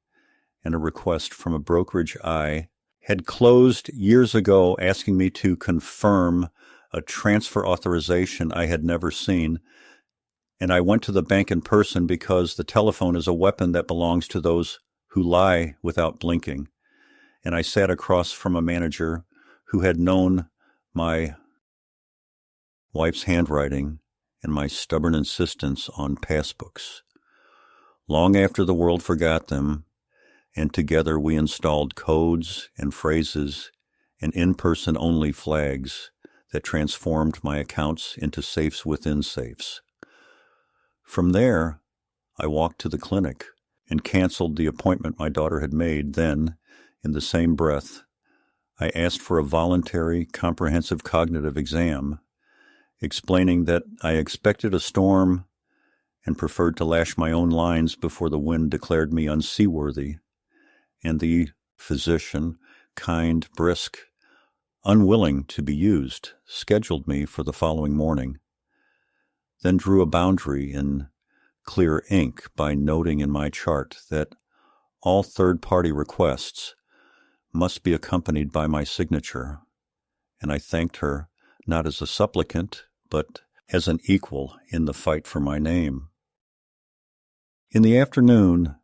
and a request from a brokerage I had closed years ago asking me to confirm a transfer authorization I had never seen. And I went to the bank in person because the telephone is a weapon that belongs to those who lie without blinking. And I sat across from a manager who had known my wife's handwriting and my stubborn insistence on passbooks. Long after the world forgot them, and together we installed codes and phrases and in-person only flags that transformed my accounts into safes within safes. From there, I walked to the clinic and canceled the appointment my daughter had made. Then, in the same breath, I asked for a voluntary comprehensive cognitive exam, explaining that I expected a storm and preferred to lash my own lines before the wind declared me unseaworthy, and the physician, kind, brisk, unwilling to be used, scheduled me for the following morning, then drew a boundary in clear ink by noting in my chart that all third-party requests must be accompanied by my signature, and I thanked her not as a supplicant, but as an equal in the fight for my name. In the afternoon,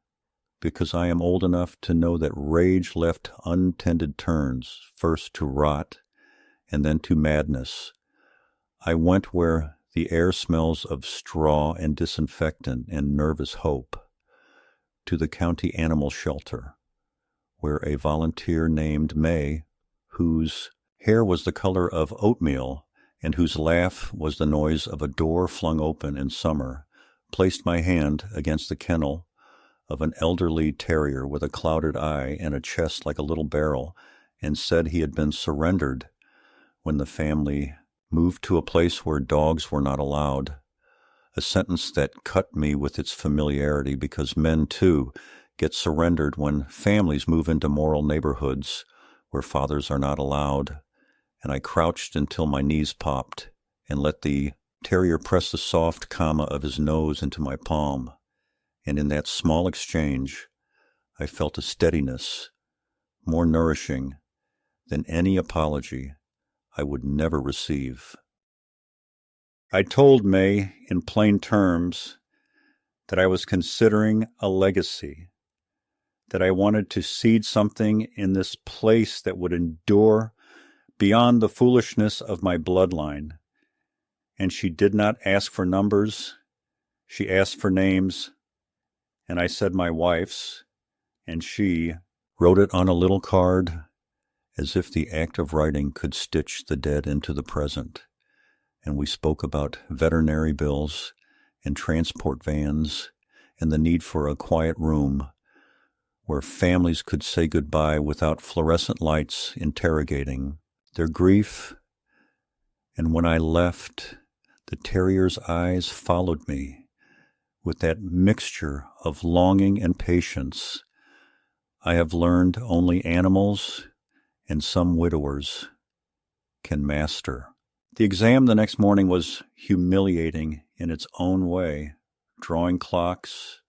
because I am old enough to know that rage left untended turns, first to rot and then to madness, I went where the air smells of straw and disinfectant and nervous hope, to the county animal shelter, where a volunteer named May, whose hair was the color of oatmeal and whose laugh was the noise of a door flung open in summer, placed my hand against the kennel of an elderly terrier with a clouded eye and a chest like a little barrel, and said he had been surrendered when the family moved to a place where dogs were not allowed, a sentence that cut me with its familiarity because men, too, get surrendered when families move into moral neighborhoods where fathers are not allowed. And I crouched until my knees popped and let the terrier press the soft comma of his nose into my palm. And in that small exchange, I felt a steadiness more nourishing than any apology I would never receive. I told May in plain terms that I was considering a legacy, that I wanted to seed something in this place that would endure beyond the foolishness of my bloodline. And she did not ask for numbers. She asked for names, and I said my wife's, and she wrote it on a little card as if the act of writing could stitch the dead into the present. And we spoke about veterinary bills and transport vans and the need for a quiet room where families could say goodbye without fluorescent lights interrogating their grief. And when I left, the terrier's eyes followed me with that mixture of longing and patience I have learned only animals and some widowers can master. The exam the next morning was humiliating in its own way, drawing clocks,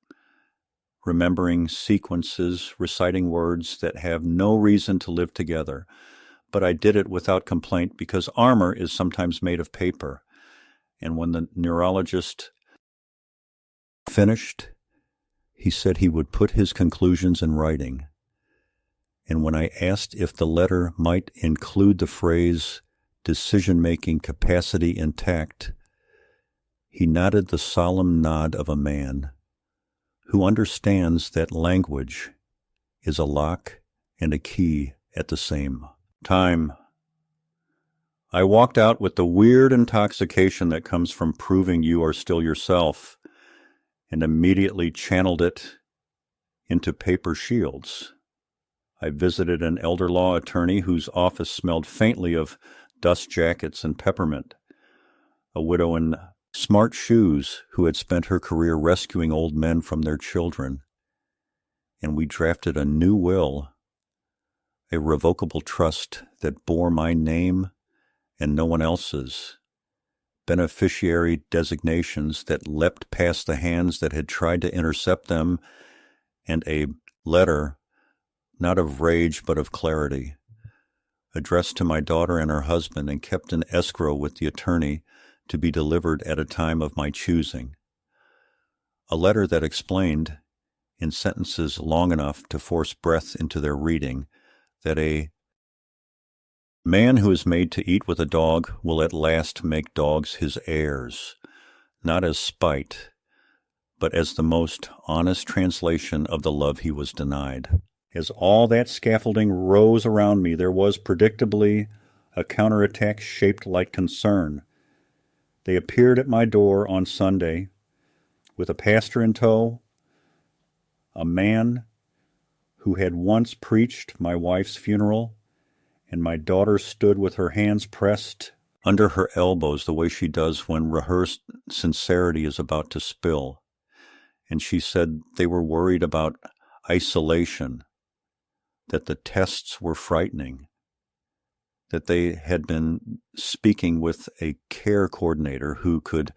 remembering sequences, reciting words that have no reason to live together. But I did it without complaint because armor is sometimes made of paper. And when the neurologist finished, he said he would put his conclusions in writing. And when I asked if the letter might include the phrase decision-making capacity intact, he nodded the solemn nod of a man who understands that language is a lock and a key at the same time. I walked out with the weird intoxication that comes from proving you are still yourself, and immediately channeled it into paper shields. I visited an elder law attorney whose office smelled faintly of dust jackets and peppermint, a widow in smart shoes who had spent her career rescuing old men from their children, and we drafted a new will, a revocable trust that bore my name and no one else's, beneficiary designations that leapt past the hands that had tried to intercept them, and a letter, not of rage but of clarity, addressed to my daughter and her husband and kept in escrow with the attorney to be delivered at a time of my choosing. A letter that explained, in sentences long enough to force breath into their reading, that a man who is made to eat with a dog will at last make dogs his heirs, not as spite, but as the most honest translation of the love he was denied. As all that scaffolding rose around me, there was predictably a counterattack shaped like concern. They appeared at my door on Sunday with a pastor in tow, a man who had once preached my wife's funeral, and my daughter stood with her hands pressed under her elbows the way she does when rehearsed sincerity is about to spill. And she said they were worried about isolation, that the tests were frightening, that they had been speaking with a care coordinator who could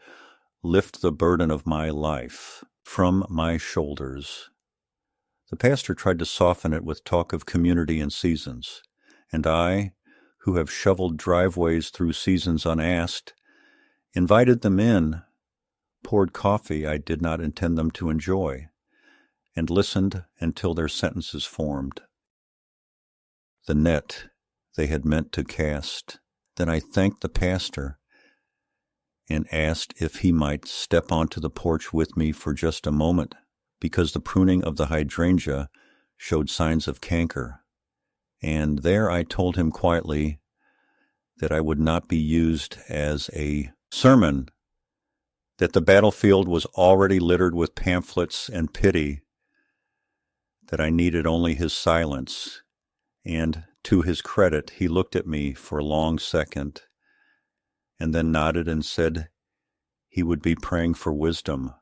lift the burden of my life from my shoulders. The pastor tried to soften it with talk of community and seasons, and I, who have shoveled driveways through seasons unasked, invited them in, poured coffee I did not intend them to enjoy, and listened until their sentences formed the net they had meant to cast. Then I thanked the pastor and asked if he might step onto the porch with me for just a moment, because the pruning of the hydrangea showed signs of canker. And there I told him quietly that I would not be used as a sermon, that the battlefield was already littered with pamphlets and pity, that I needed only his silence. And to his credit, he looked at me for a long second and then nodded and said he would be praying for wisdom,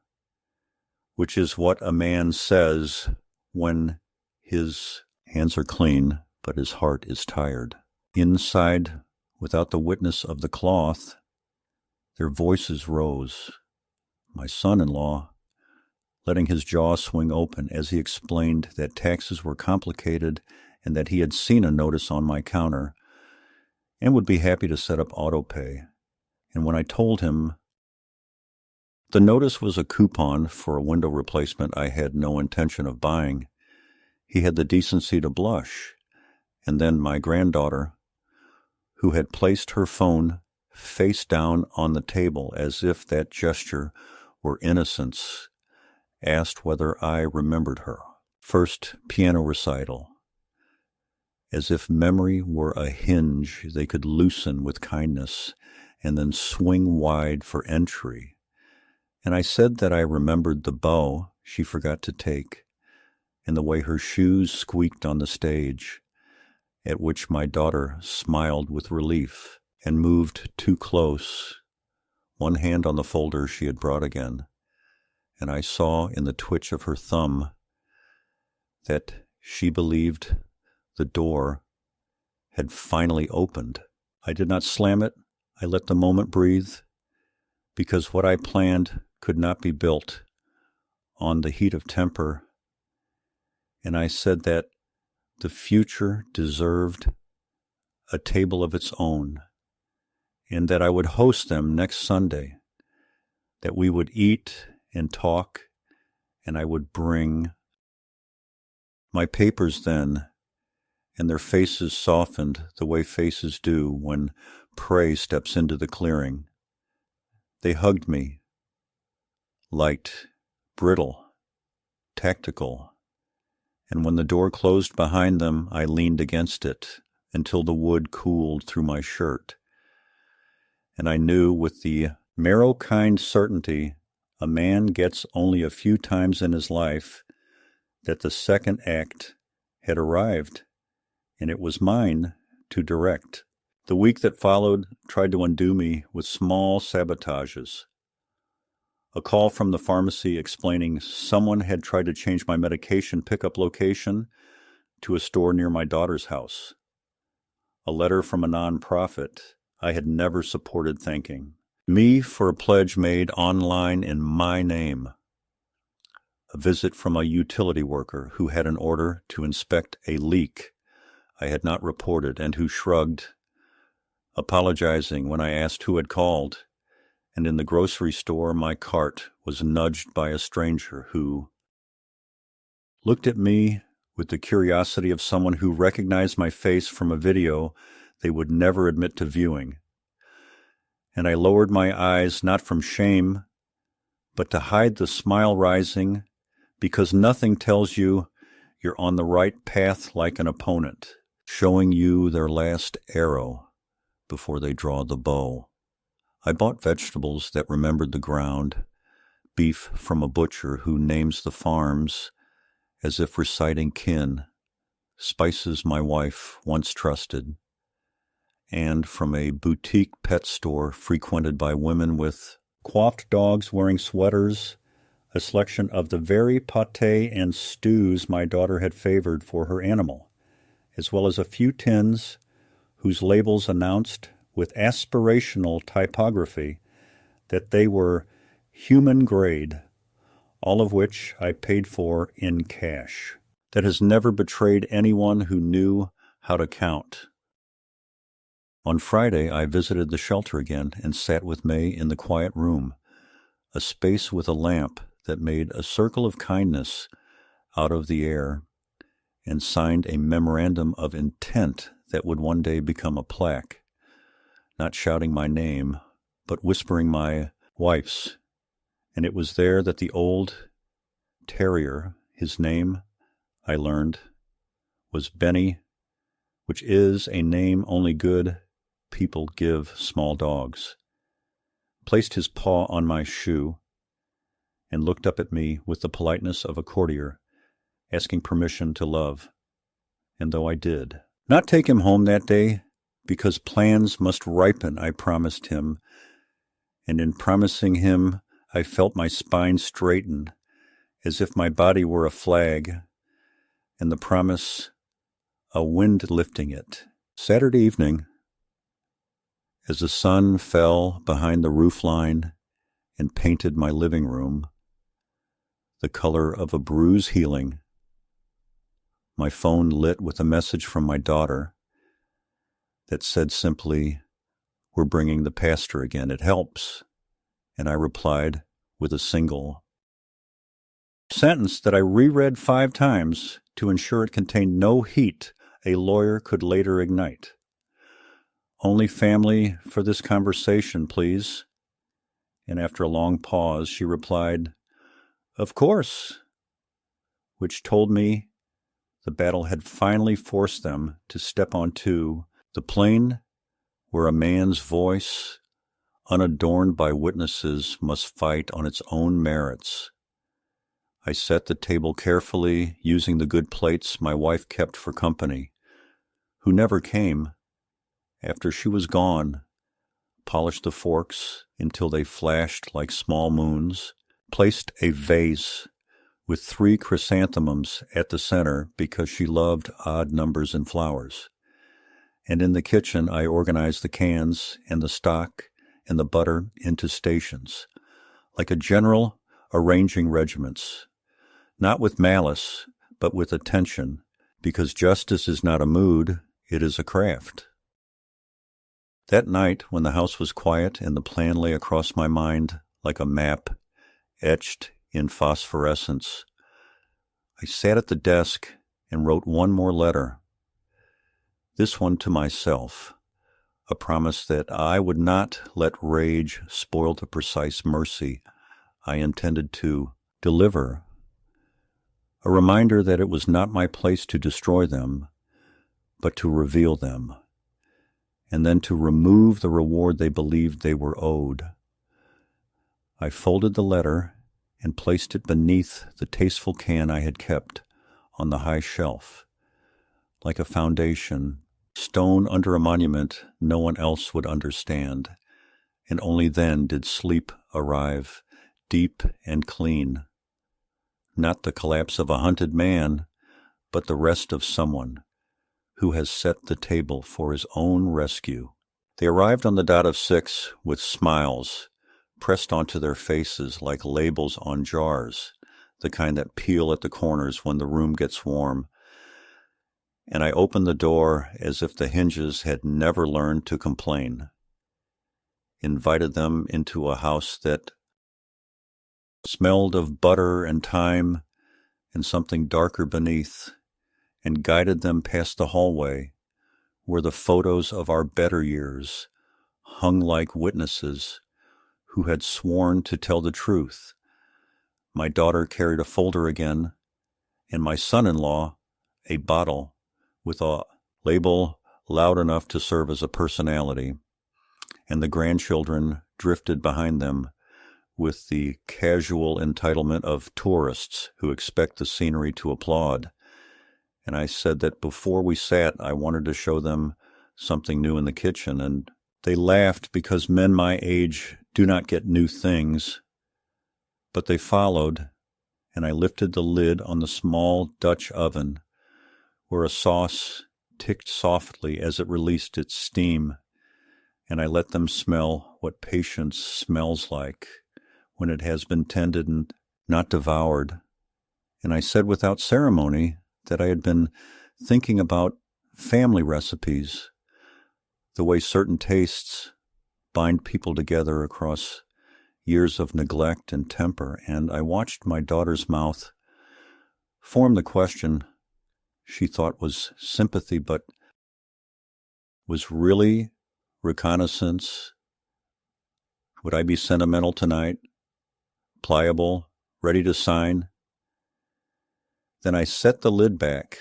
which is what a man says when his hands are clean but his heart is tired. Inside, without the witness of the cloth, their voices rose. My son-in-law, letting his jaw swing open as he explained that taxes were complicated and that he had seen a notice on my counter and would be happy to set up autopay. And when I told him the notice was a coupon for a window replacement I had no intention of buying, he had the decency to blush. And then my granddaughter, who had placed her phone face down on the table as if that gesture were innocence, asked whether I remembered her first piano recital. As if memory were a hinge they could loosen with kindness and then swing wide for entry. And I said that I remembered the bow she forgot to take and the way her shoes squeaked on the stage, at which my daughter smiled with relief and moved too close, one hand on the folder she had brought again, and I saw in the twitch of her thumb that She believed the door had finally opened. I did not slam it. I let the moment breathe, because what I planned could not be built on the heat of temper. And I said that the future deserved a table of its own, and that I would host them next Sunday, that we would eat and talk, and I would bring my papers then, and their faces softened the way faces do when prey steps into the clearing. They hugged me, light, brittle, tactical, and when the door closed behind them, I leaned against it until the wood cooled through my shirt. And I knew with the marrow-kind certainty a man gets only a few times in his life that the second act had arrived, and it was mine to direct. The week that followed tried to undo me with small sabotages. A call from the pharmacy explaining someone had tried to change my medication pickup location to a store near my daughter's house. A letter from a nonprofit I had never supported thanking me for a pledge made online in my name. A visit from a utility worker who had an order to inspect a leak I had not reported and who shrugged, apologizing when I asked who had called. And in the grocery store, my cart was nudged by a stranger who looked at me with the curiosity of someone who recognized my face from a video they would never admit to viewing. And I lowered my eyes not from shame, but to hide the smile rising, because nothing tells you you're on the right path like an opponent, showing you their last arrow before they draw the bow. I bought vegetables that remembered the ground, beef from a butcher who names the farms as if reciting kin, spices my wife once trusted, and from a boutique pet store frequented by women with coiffed dogs wearing sweaters, a selection of the very pâté and stews my daughter had favored for her animal, as well as a few tins whose labels announced with aspirational typography that they were human grade, all of which I paid for in cash. That has never betrayed anyone who knew how to count. On Friday, I visited the shelter again and sat with May in the quiet room, a space with a lamp that made a circle of kindness out of the air, and signed a memorandum of intent that would one day become a plaque, not shouting my name, but whispering my wife's. And it was there that the old terrier, his name, I learned, was Benny, which is a name only good people give small dogs, placed his paw on my shoe, and looked up at me with the politeness of a courtier, asking permission to love. And though I did not take him home that day, because plans must ripen, I promised him, and in promising him, I felt my spine straighten, as if my body were a flag, and the promise a wind lifting it. Saturday evening, as the sun fell behind the roofline and painted my living room the color of a bruise healing, my phone lit with a message from my daughter that said simply, "We're bringing the pastor again. It helps." And I replied with a single sentence that I reread 5 times to ensure it contained no heat a lawyer could later ignite. "Only family for this conversation, please." And after a long pause, she replied, "Of course," which told me the battle had finally forced them to step onto the plane where a man's voice, unadorned by witnesses, must fight on its own merits. I set the table carefully, using the good plates my wife kept for company, who never came. After she was gone, polished the forks until they flashed like small moons, placed a vase with 3 chrysanthemums at the center because she loved odd numbers and flowers. And in the kitchen, I organized the cans and the stock and the butter into stations, like a general arranging regiments, not with malice, but with attention, because justice is not a mood, it is a craft. That night, when the house was quiet and the plan lay across my mind like a map etched in phosphorescence, I sat at the desk and wrote one more letter, this one to myself, a promise that I would not let rage spoil the precise mercy I intended to deliver, a reminder that it was not my place to destroy them, but to reveal them, and then to remove the reward they believed they were owed. I folded the letter and placed it beneath the tasteful can I had kept on the high shelf, like a foundation, stone under a monument no one else would understand, and only then did sleep arrive, deep and clean. Not the collapse of a hunted man, but the rest of someone who has set the table for his own rescue. They arrived on the dot of 6 with smiles pressed onto their faces like labels on jars, the kind that peel at the corners when the room gets warm. And I opened the door as if the hinges had never learned to complain, invited them into a house that smelled of butter and thyme and something darker beneath, and guided them past the hallway where the photos of our better years hung like witnesses who had sworn to tell the truth. My daughter carried a folder again, and my son-in-law a bottle with a label loud enough to serve as a personality, and the grandchildren drifted behind them with the casual entitlement of tourists who expect the scenery to applaud. And I said that before we sat, I wanted to show them something new in the kitchen, and they laughed because men my age do not get new things. But they followed, and I lifted the lid on the small Dutch oven, where a sauce ticked softly as it released its steam, and I let them smell what patience smells like when it has been tended and not devoured. And I said without ceremony that I had been thinking about family recipes, the way certain tastes bind people together across years of neglect and temper, and I watched my daughter's mouth form the question she thought was sympathy, but was really reconnaissance. Would I be sentimental tonight? Pliable, ready to sign? Then I set the lid back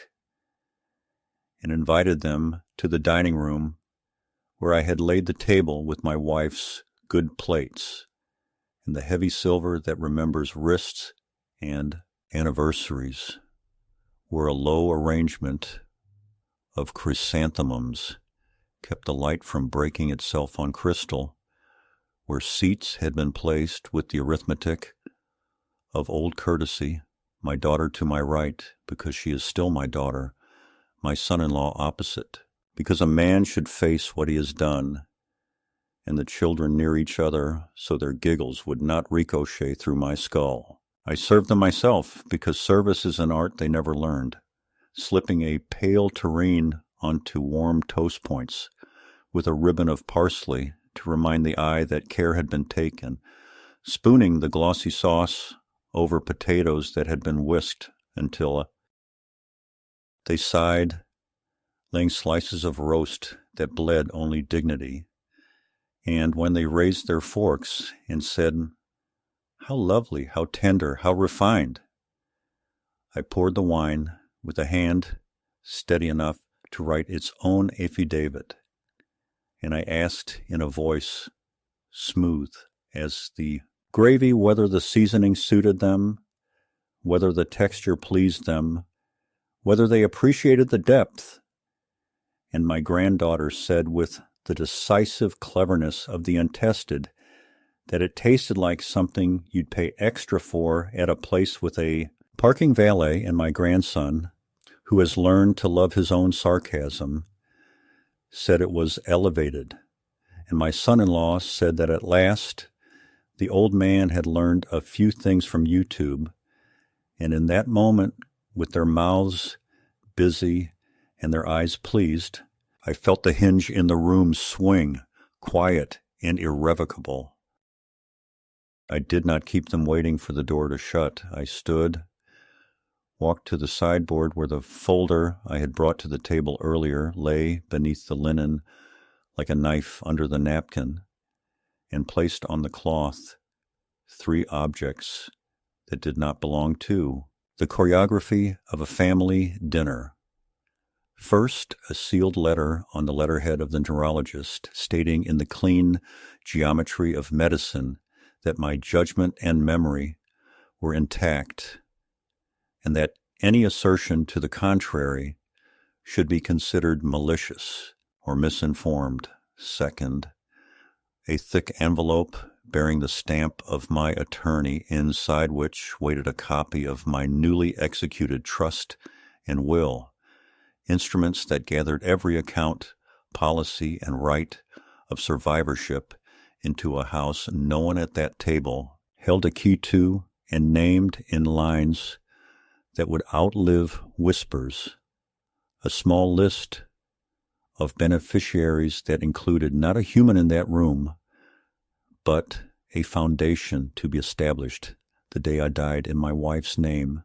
and invited them to the dining room where I had laid the table with my wife's good plates and the heavy silver that remembers wrists and anniversaries, where a low arrangement of chrysanthemums kept the light from breaking itself on crystal, where seats had been placed with the arithmetic of old courtesy, my daughter to my right, because she is still my daughter, my son-in-law opposite, because a man should face what he has done, and the children near each other so their giggles would not ricochet through my skull. I served them myself, because service is an art they never learned, slipping a pale terrine onto warm toast points with a ribbon of parsley to remind the eye that care had been taken, spooning the glossy sauce over potatoes that had been whisked until they sighed, laying slices of roast that bled only dignity. And when they raised their forks and said, "How lovely, how tender, how refined," I poured the wine with a hand steady enough to write its own affidavit, and I asked in a voice smooth as the gravy whether the seasoning suited them, whether the texture pleased them, whether they appreciated the depth. And my granddaughter said with the decisive cleverness of the untested that it tasted like something you'd pay extra for at a place with a Parking valet and my grandson, who has learned to love his own sarcasm, said it was elevated, and my son-in-law said that at last the old man had learned a few things from YouTube, and in that moment, with their mouths busy and their eyes pleased, I felt the hinge in the room swing, quiet and irrevocable. I did not keep them waiting for the door to shut. I stood, walked to the sideboard where the folder I had brought to the table earlier lay beneath the linen like a knife under the napkin, and placed on the cloth 3 objects that did not belong to the choreography of a family dinner. First, a sealed letter on the letterhead of the neurologist stating in the clean geometry of medicine that my judgment and memory were intact, and that any assertion to the contrary should be considered malicious or misinformed. Second, a thick envelope bearing the stamp of my attorney, inside which waited a copy of my newly executed trust and will, instruments that gathered every account, policy, and right of survivorship into a house no one at that table held a key to, and named in lines that would outlive whispers, a small list of beneficiaries that included not a human in that room, but a foundation to be established the day I died in my wife's name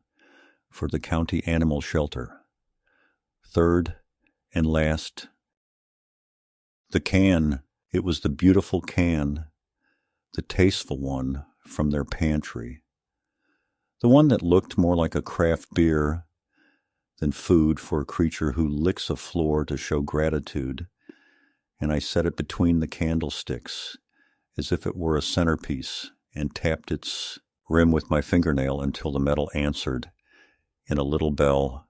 for the county animal shelter. Third and last, the can. It was the beautiful can, the tasteful one from their pantry, the one that looked more like a craft beer than food for a creature who licks a floor to show gratitude, and I set it between the candlesticks as if it were a centerpiece and tapped its rim with my fingernail until the metal answered in a little bell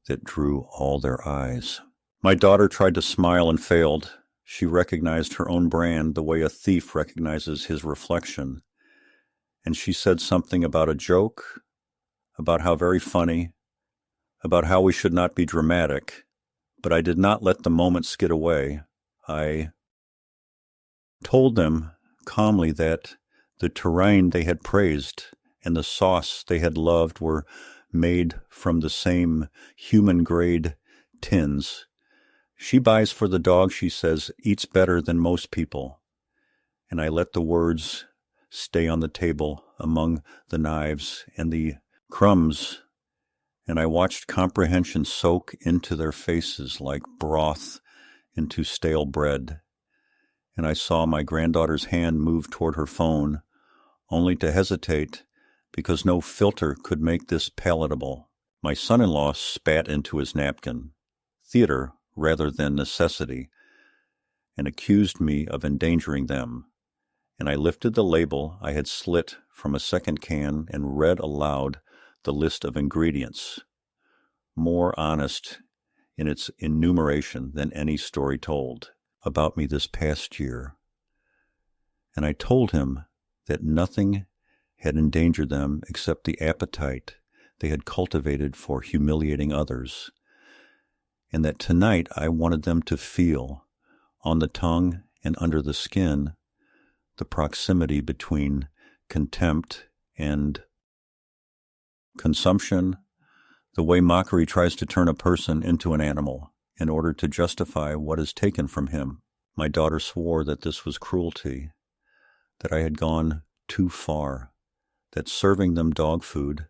that drew all their eyes. My daughter tried to smile and failed. She recognized her own brand the way a thief recognizes his reflection, and she said something about a joke, about how very funny, about how we should not be dramatic, but I did not let the moment skid away. I told them calmly that the terrain they had praised and the sauce they had loved were made from the same human-grade tins. She buys for the dog, she says, eats better than most people. And I let the words stay on the table among the knives and the crumbs, and I watched comprehension soak into their faces like broth into stale bread. And I saw my granddaughter's hand move toward her phone, only to hesitate because no filter could make this palatable. My son-in-law spat into his napkin, theater rather than necessity, and accused me of endangering them. And I lifted the label I had slit from a second can and read aloud the list of ingredients, more honest in its enumeration than any story told about me this past year. And I told him that nothing had endangered them except the appetite they had cultivated for humiliating others, and that tonight I wanted them to feel, on the tongue and under the skin, the proximity between contempt and consumption, the way mockery tries to turn a person into an animal in order to justify what is taken from him. My daughter swore that this was cruelty, that I had gone too far, that serving them dog food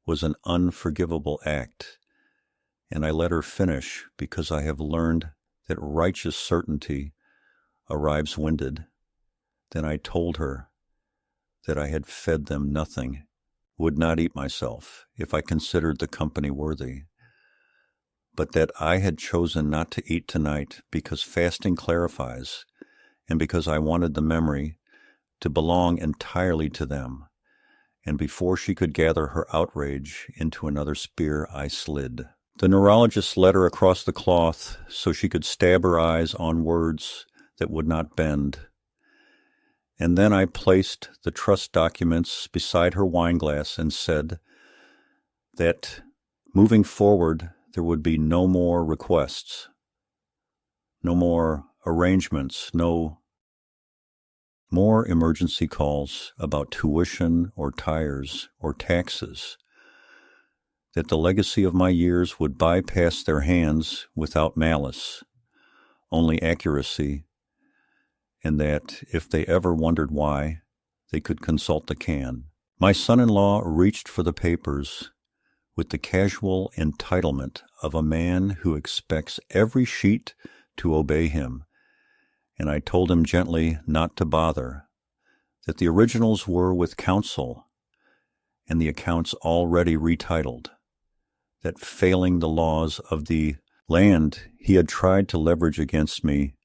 was an unforgivable act, and I let her finish because I have learned that righteous certainty arrives winded. Then I told her that I had fed them nothing, would not eat myself if I considered the company worthy, but that I had chosen not to eat tonight because fasting clarifies, and because I wanted the memory to belong entirely to them. And before she could gather her outrage into another spear, I slid. The neurologist led her across the cloth so she could stab her eyes on words that would not bend. And then I placed the trust documents beside her wineglass and said that moving forward there would be no more requests, no more arrangements, no more emergency calls about tuition or tires or taxes, that the legacy of my years would bypass their hands without malice, only accuracy, and that if they ever wondered why, they could consult the can. My son-in-law reached for the papers with the casual entitlement of a man who expects every sheet to obey him, and I told him gently not to bother, that the originals were with counsel, and the accounts already retitled, that failing the laws of the land he had tried to leverage against me,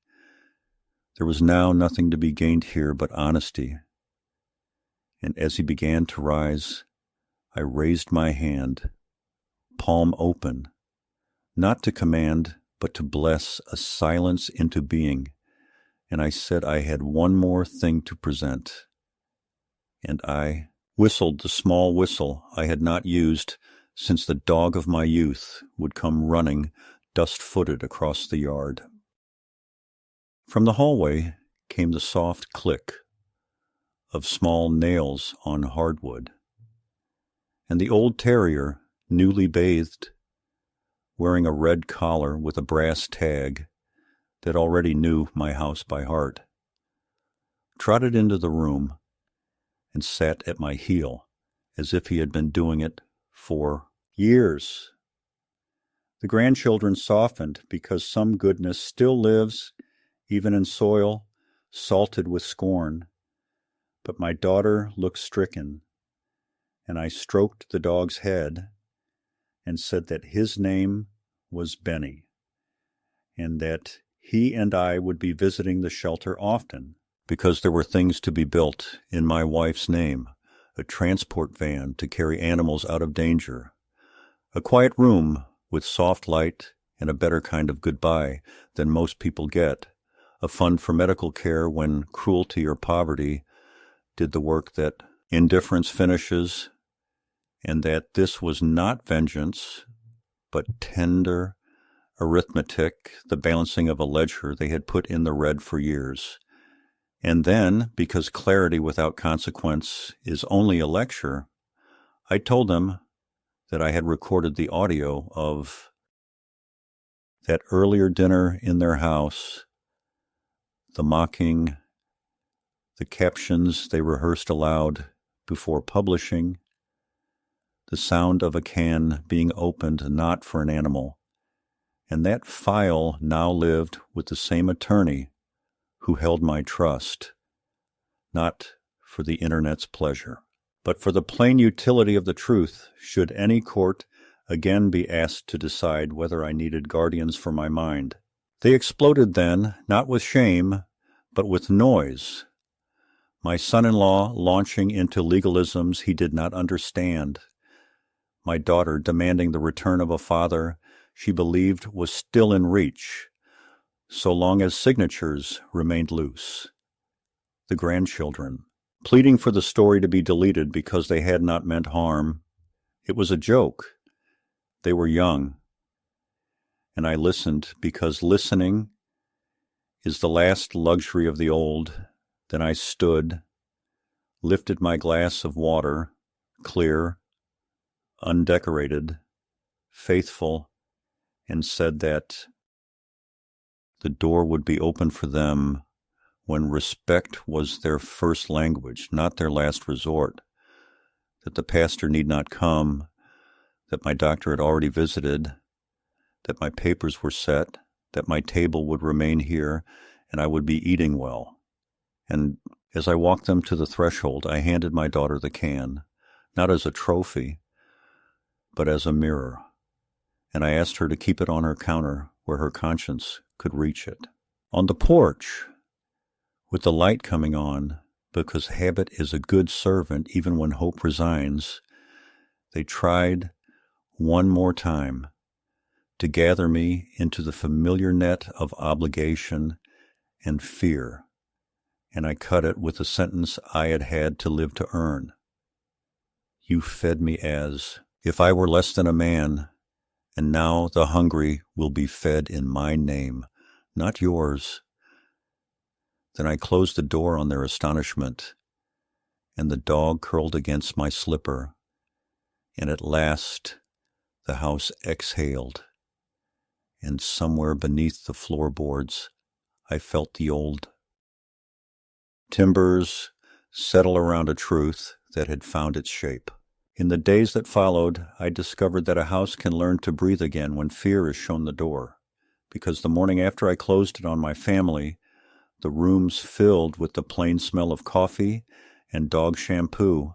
there was now nothing to be gained here but honesty. And as he began to rise, I raised my hand, palm open, not to command, but to bless a silence into being, and I said I had one more thing to present. And I whistled the small whistle I had not used since the dog of my youth would come running dust-footed across the yard. From the hallway came the soft click of small nails on hardwood, and the old terrier, newly bathed, wearing a red collar with a brass tag that already knew my house by heart, trotted into the room and sat at my heel as if he had been doing it for years. The grandchildren softened because some goodness still lives even in soil salted with scorn, but my daughter looked stricken, and I stroked the dog's head and said that his name was Benny, and that he and I would be visiting the shelter often, because there were things to be built in my wife's name, a transport van to carry animals out of danger, a quiet room with soft light and a better kind of goodbye than most people get, a fund for medical care when cruelty or poverty did the work that indifference finishes, and that this was not vengeance, but tender arithmetic, the balancing of a ledger they had put in the red for years. And then, because clarity without consequence is only a lecture, I told them that I had recorded the audio of that earlier dinner in their house, the mocking, the captions they rehearsed aloud before publishing, the sound of a can being opened not for an animal, and that file now lived with the same attorney who held my trust, not for the Internet's pleasure, but for the plain utility of the truth should any court again be asked to decide whether I needed guardians for my mind. They exploded then, not with shame, but with noise, my son-in-law launching into legalisms he did not understand, my daughter demanding the return of a father she believed was still in reach, so long as signatures remained loose. The grandchildren, pleading for the story to be deleted because they had not meant harm. It was a joke. They were young. And I listened because listening is the last luxury of the old. Then I stood, lifted my glass of water, clear, undecorated, faithful, and said that the door would be open for them when respect was their first language, not their last resort, that the pastor need not come, that my doctor had already visited, that my papers were set, that my table would remain here, and I would be eating well. And as I walked them to the threshold, I handed my daughter the can, not as a trophy, but as a mirror, and I asked her to keep it on her counter where her conscience could reach it. On the porch, with the light coming on, because habit is a good servant even when hope resigns, they tried one more time to gather me into the familiar net of obligation and fear, and I cut it with a sentence I had had to live to earn. You fed me as If I were less than a man, and now the hungry will be fed in my name, not yours. Then I closed the door on their astonishment, and the dog curled against my slipper, and at last the house exhaled, and somewhere beneath the floorboards I felt the old timbers settle around a truth that had found its shape. In the days that followed, I discovered that a house can learn to breathe again when fear is shown the door, because the morning after I closed it on my family, the rooms filled with the plain smell of coffee and dog shampoo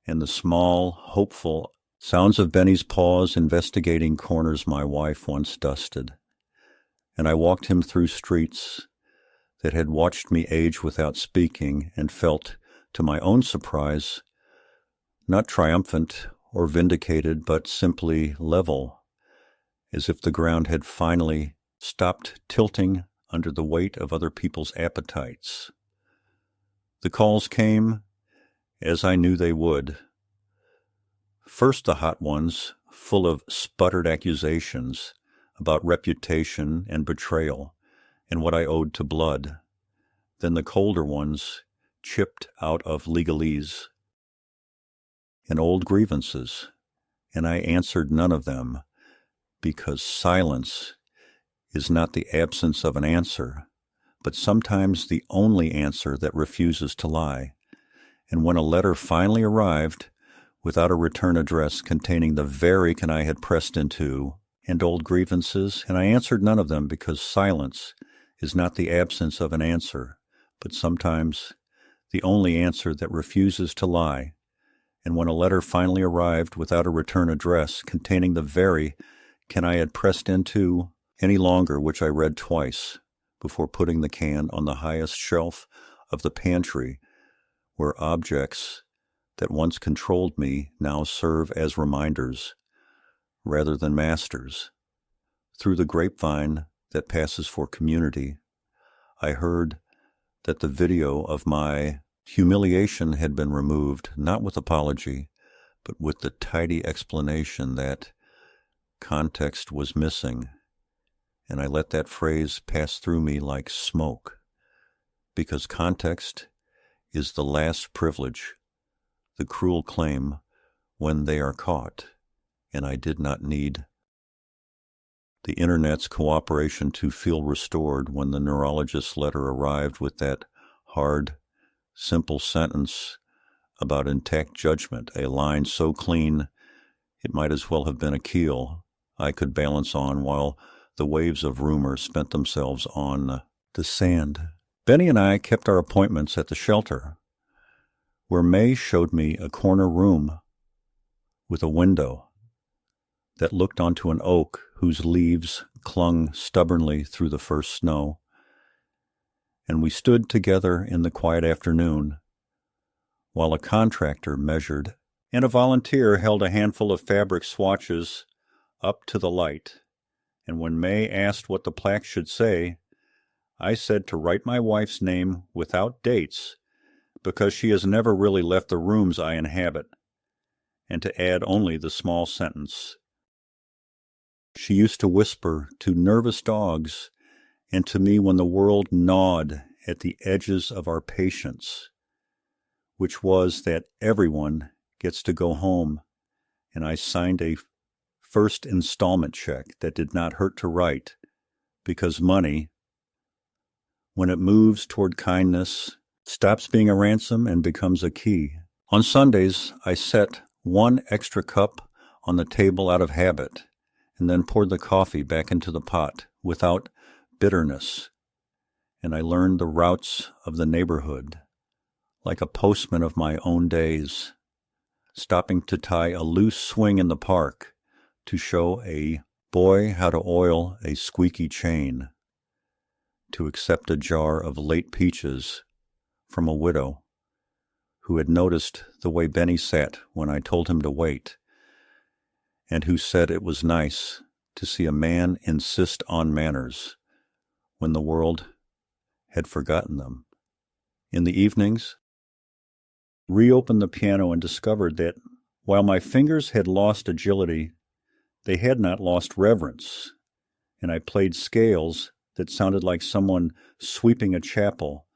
and the small, hopeful sounds of Benny's paws investigating corners my wife once dusted. And I walked him through streets that had watched me age without speaking and felt, to my own surprise, not triumphant or vindicated, but simply level, as if the ground had finally stopped tilting under the weight of other people's appetites. The calls came, as I knew they would. First the hot ones, full of sputtered accusations about reputation and betrayal and what I owed to blood. Then the colder ones, chipped out of legalese and old grievances, and I answered none of them, because silence is not the absence of an answer, but sometimes the only answer that refuses to lie. And when a letter finally arrived, without a return address containing the very can I had pressed into, and old grievances, and I answered none of them, because silence is not the absence of an answer, but sometimes the only answer that refuses to lie. And when a letter finally arrived without a return address containing the very can I had pressed into any longer, which I read twice before putting the can on the highest shelf of the pantry, where objects that once controlled me now serve as reminders rather than masters. Through the grapevine that passes for community, I heard that the video of my humiliation had been removed, not with apology, but with the tidy explanation that context was missing, and I let that phrase pass through me like smoke, because context is the last privilege, the cruel claim when they are caught, and I did not need the Internet's cooperation to feel restored when the neurologist's letter arrived with that hard, simple sentence about intact judgment, a line so clean it might as well have been a keel I could balance on while the waves of rumor spent themselves on the sand. Benny and I kept our appointments at the shelter, where May showed me a corner room with a window that looked onto an oak whose leaves clung stubbornly through the first snow, and we stood together in the quiet afternoon while a contractor measured and a volunteer held a handful of fabric swatches up to the light. And when May asked what the plaque should say, I said to write my wife's name without dates, because she has never really left the rooms I inhabit, and to add only the small sentence: she used to whisper to nervous dogs and to me when the world gnawed at the edges of our patience, which was that everyone gets to go home, and I signed a first installment check that did not hurt to write, because money, when it moves toward kindness, stops being a ransom and becomes a key. On Sundays, I set one extra cup on the table out of habit, and then poured the coffee back into the pot without bitterness, and I learned the routes of the neighborhood, like a postman of my own days, stopping to tie a loose swing in the park to show a boy how to oil a squeaky chain, to accept a jar of late peaches from a widow who had noticed the way Benny sat when I told him to wait, and who said it was nice to see a man insist on manners when the world had forgotten them. In the evenings, reopened the piano and discovered that While my fingers had lost agility, they had not lost reverence, and I played scales that sounded like someone sweeping a chapel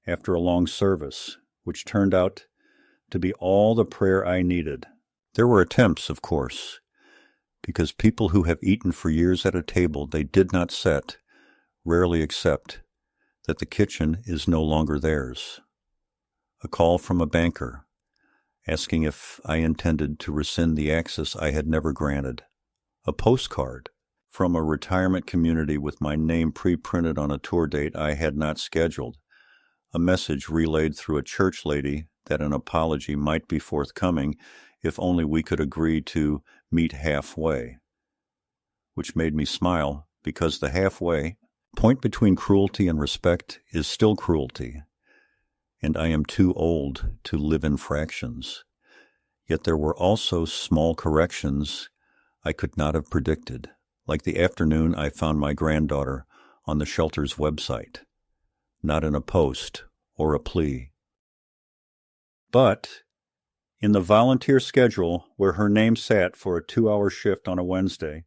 after a long service, which turned out to be all the prayer I needed. There were attempts, of course, because people who have eaten for years at a table they did not set rarely accept that the kitchen is no longer theirs. A call from a banker asking if I intended to rescind the access I had never granted. A postcard from a retirement community with my name pre-printed on a tour date I had not scheduled. A message relayed through a church lady that an apology might be forthcoming if only we could agree to meet halfway, which made me smile because the halfway point between cruelty and respect is still cruelty, and I am too old to live in fractions. Yet there were also small corrections I could not have predicted, like the afternoon I found my granddaughter on the shelter's website, not in a post or a plea, but in the volunteer schedule where her name sat for a 2-hour shift on a Wednesday.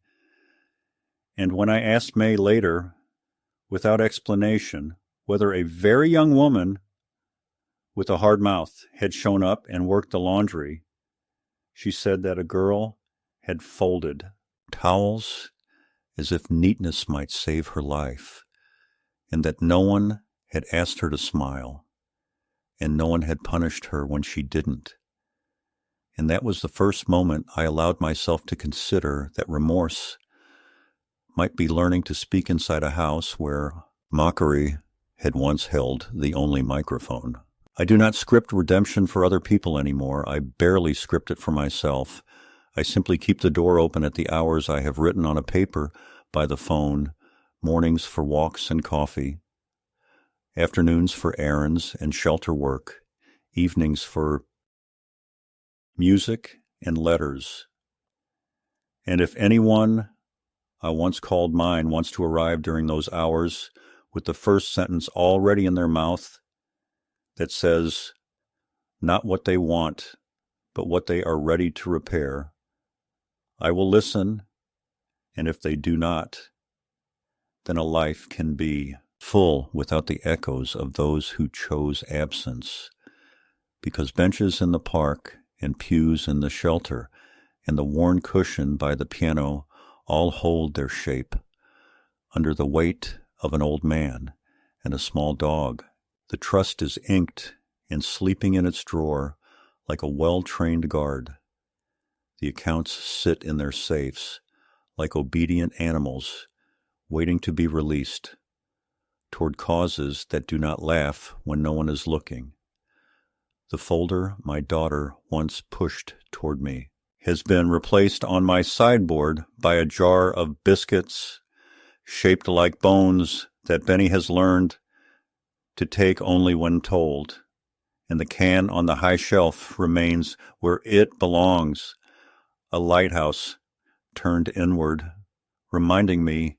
And when I asked May later, without explanation, whether a very young woman with a hard mouth had shown up and worked the laundry, she said that a girl had folded towels as if neatness might save her life, and that no one had asked her to smile, and no one had punished her when she didn't. And that was the first moment I allowed myself to consider that remorse might be learning to speak inside a house where mockery had once held the only microphone. I do not script redemption for other people anymore. I barely script it for myself. I simply keep the door open at the hours I have written on a paper by the phone, mornings for walks and coffee, afternoons for errands and shelter work, evenings for music and letters. And if anyone I once called mine wants to arrive during those hours with the first sentence already in their mouth that says, not what they want, but what they are ready to repair, I will listen, and if they do not, then a life can be full without the echoes of those who chose absence, because benches in the park and pews in the shelter and the worn cushion by the piano all hold their shape under the weight of an old man and a small dog. The trust is inked and sleeping in its drawer like a well-trained guard. The accounts sit in their safes like obedient animals waiting to be released toward causes that do not laugh when no one is looking. The folder my daughter once pushed toward me has been replaced on my sideboard by a jar of biscuits shaped like bones that Benny has learned to take only when told, and the can on the high shelf remains where it belongs, a lighthouse turned inward, reminding me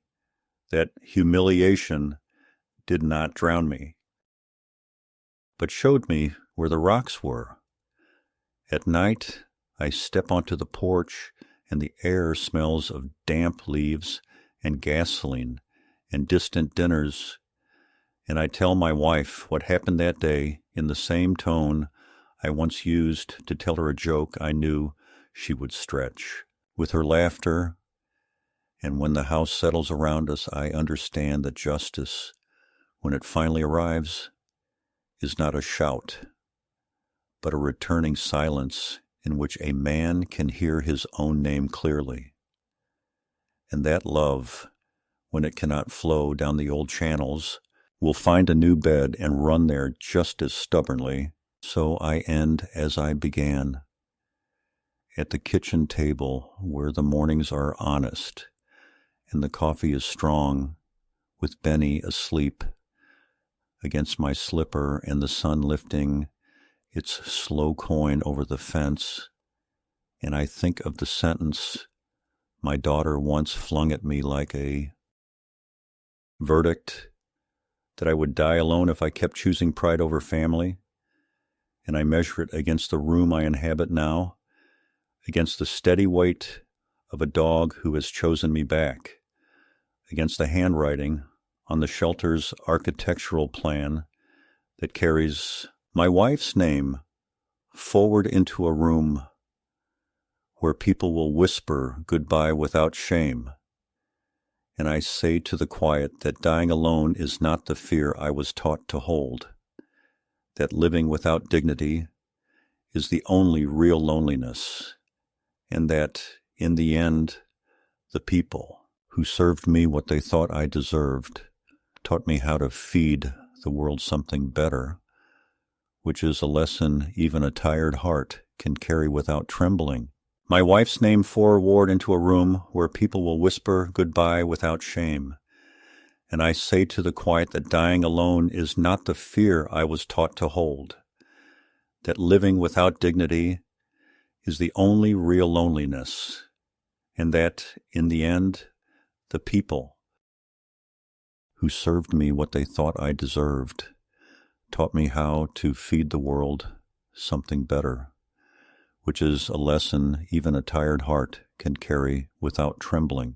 that humiliation did not drown me, but showed me where the rocks were. At night, I step onto the porch, and the air smells of damp leaves and gasoline and distant dinners, and I tell my wife what happened that day in the same tone I once used to tell her a joke I knew she would stretch. With her laughter, and when the house settles around us, I understand that justice, when it finally arrives, is not a shout, but a returning silence in which a man can hear his own name clearly. And that love, when it cannot flow down the old channels, will find a new bed and run there just as stubbornly. So I end as I began, at the kitchen table where the mornings are honest and the coffee is strong, with Benny asleep against my slipper and the sun lifting its slow coin over the fence, and I think of the sentence my daughter once flung at me like a verdict that I would die alone if I kept choosing pride over family, and I measure it against the room I inhabit now, against the steady weight of a dog who has chosen me back, against the handwriting on the shelter's architectural plan that carries my wife's name forward into a room where people will whisper goodbye without shame. And I say to the quiet that dying alone is not the fear I was taught to hold, that living without dignity is the only real loneliness, and that, in the end, the people who served me what they thought I deserved taught me how to feed the world something better, which is a lesson even a tired heart can carry without trembling. My wife's name forward into a room where people will whisper goodbye without shame. And I say to the quiet that dying alone is not the fear I was taught to hold, that living without dignity is the only real loneliness, and that, in the end, the people who served me what they thought I deserved taught me how to feed the world something better, which is a lesson even a tired heart can carry without trembling.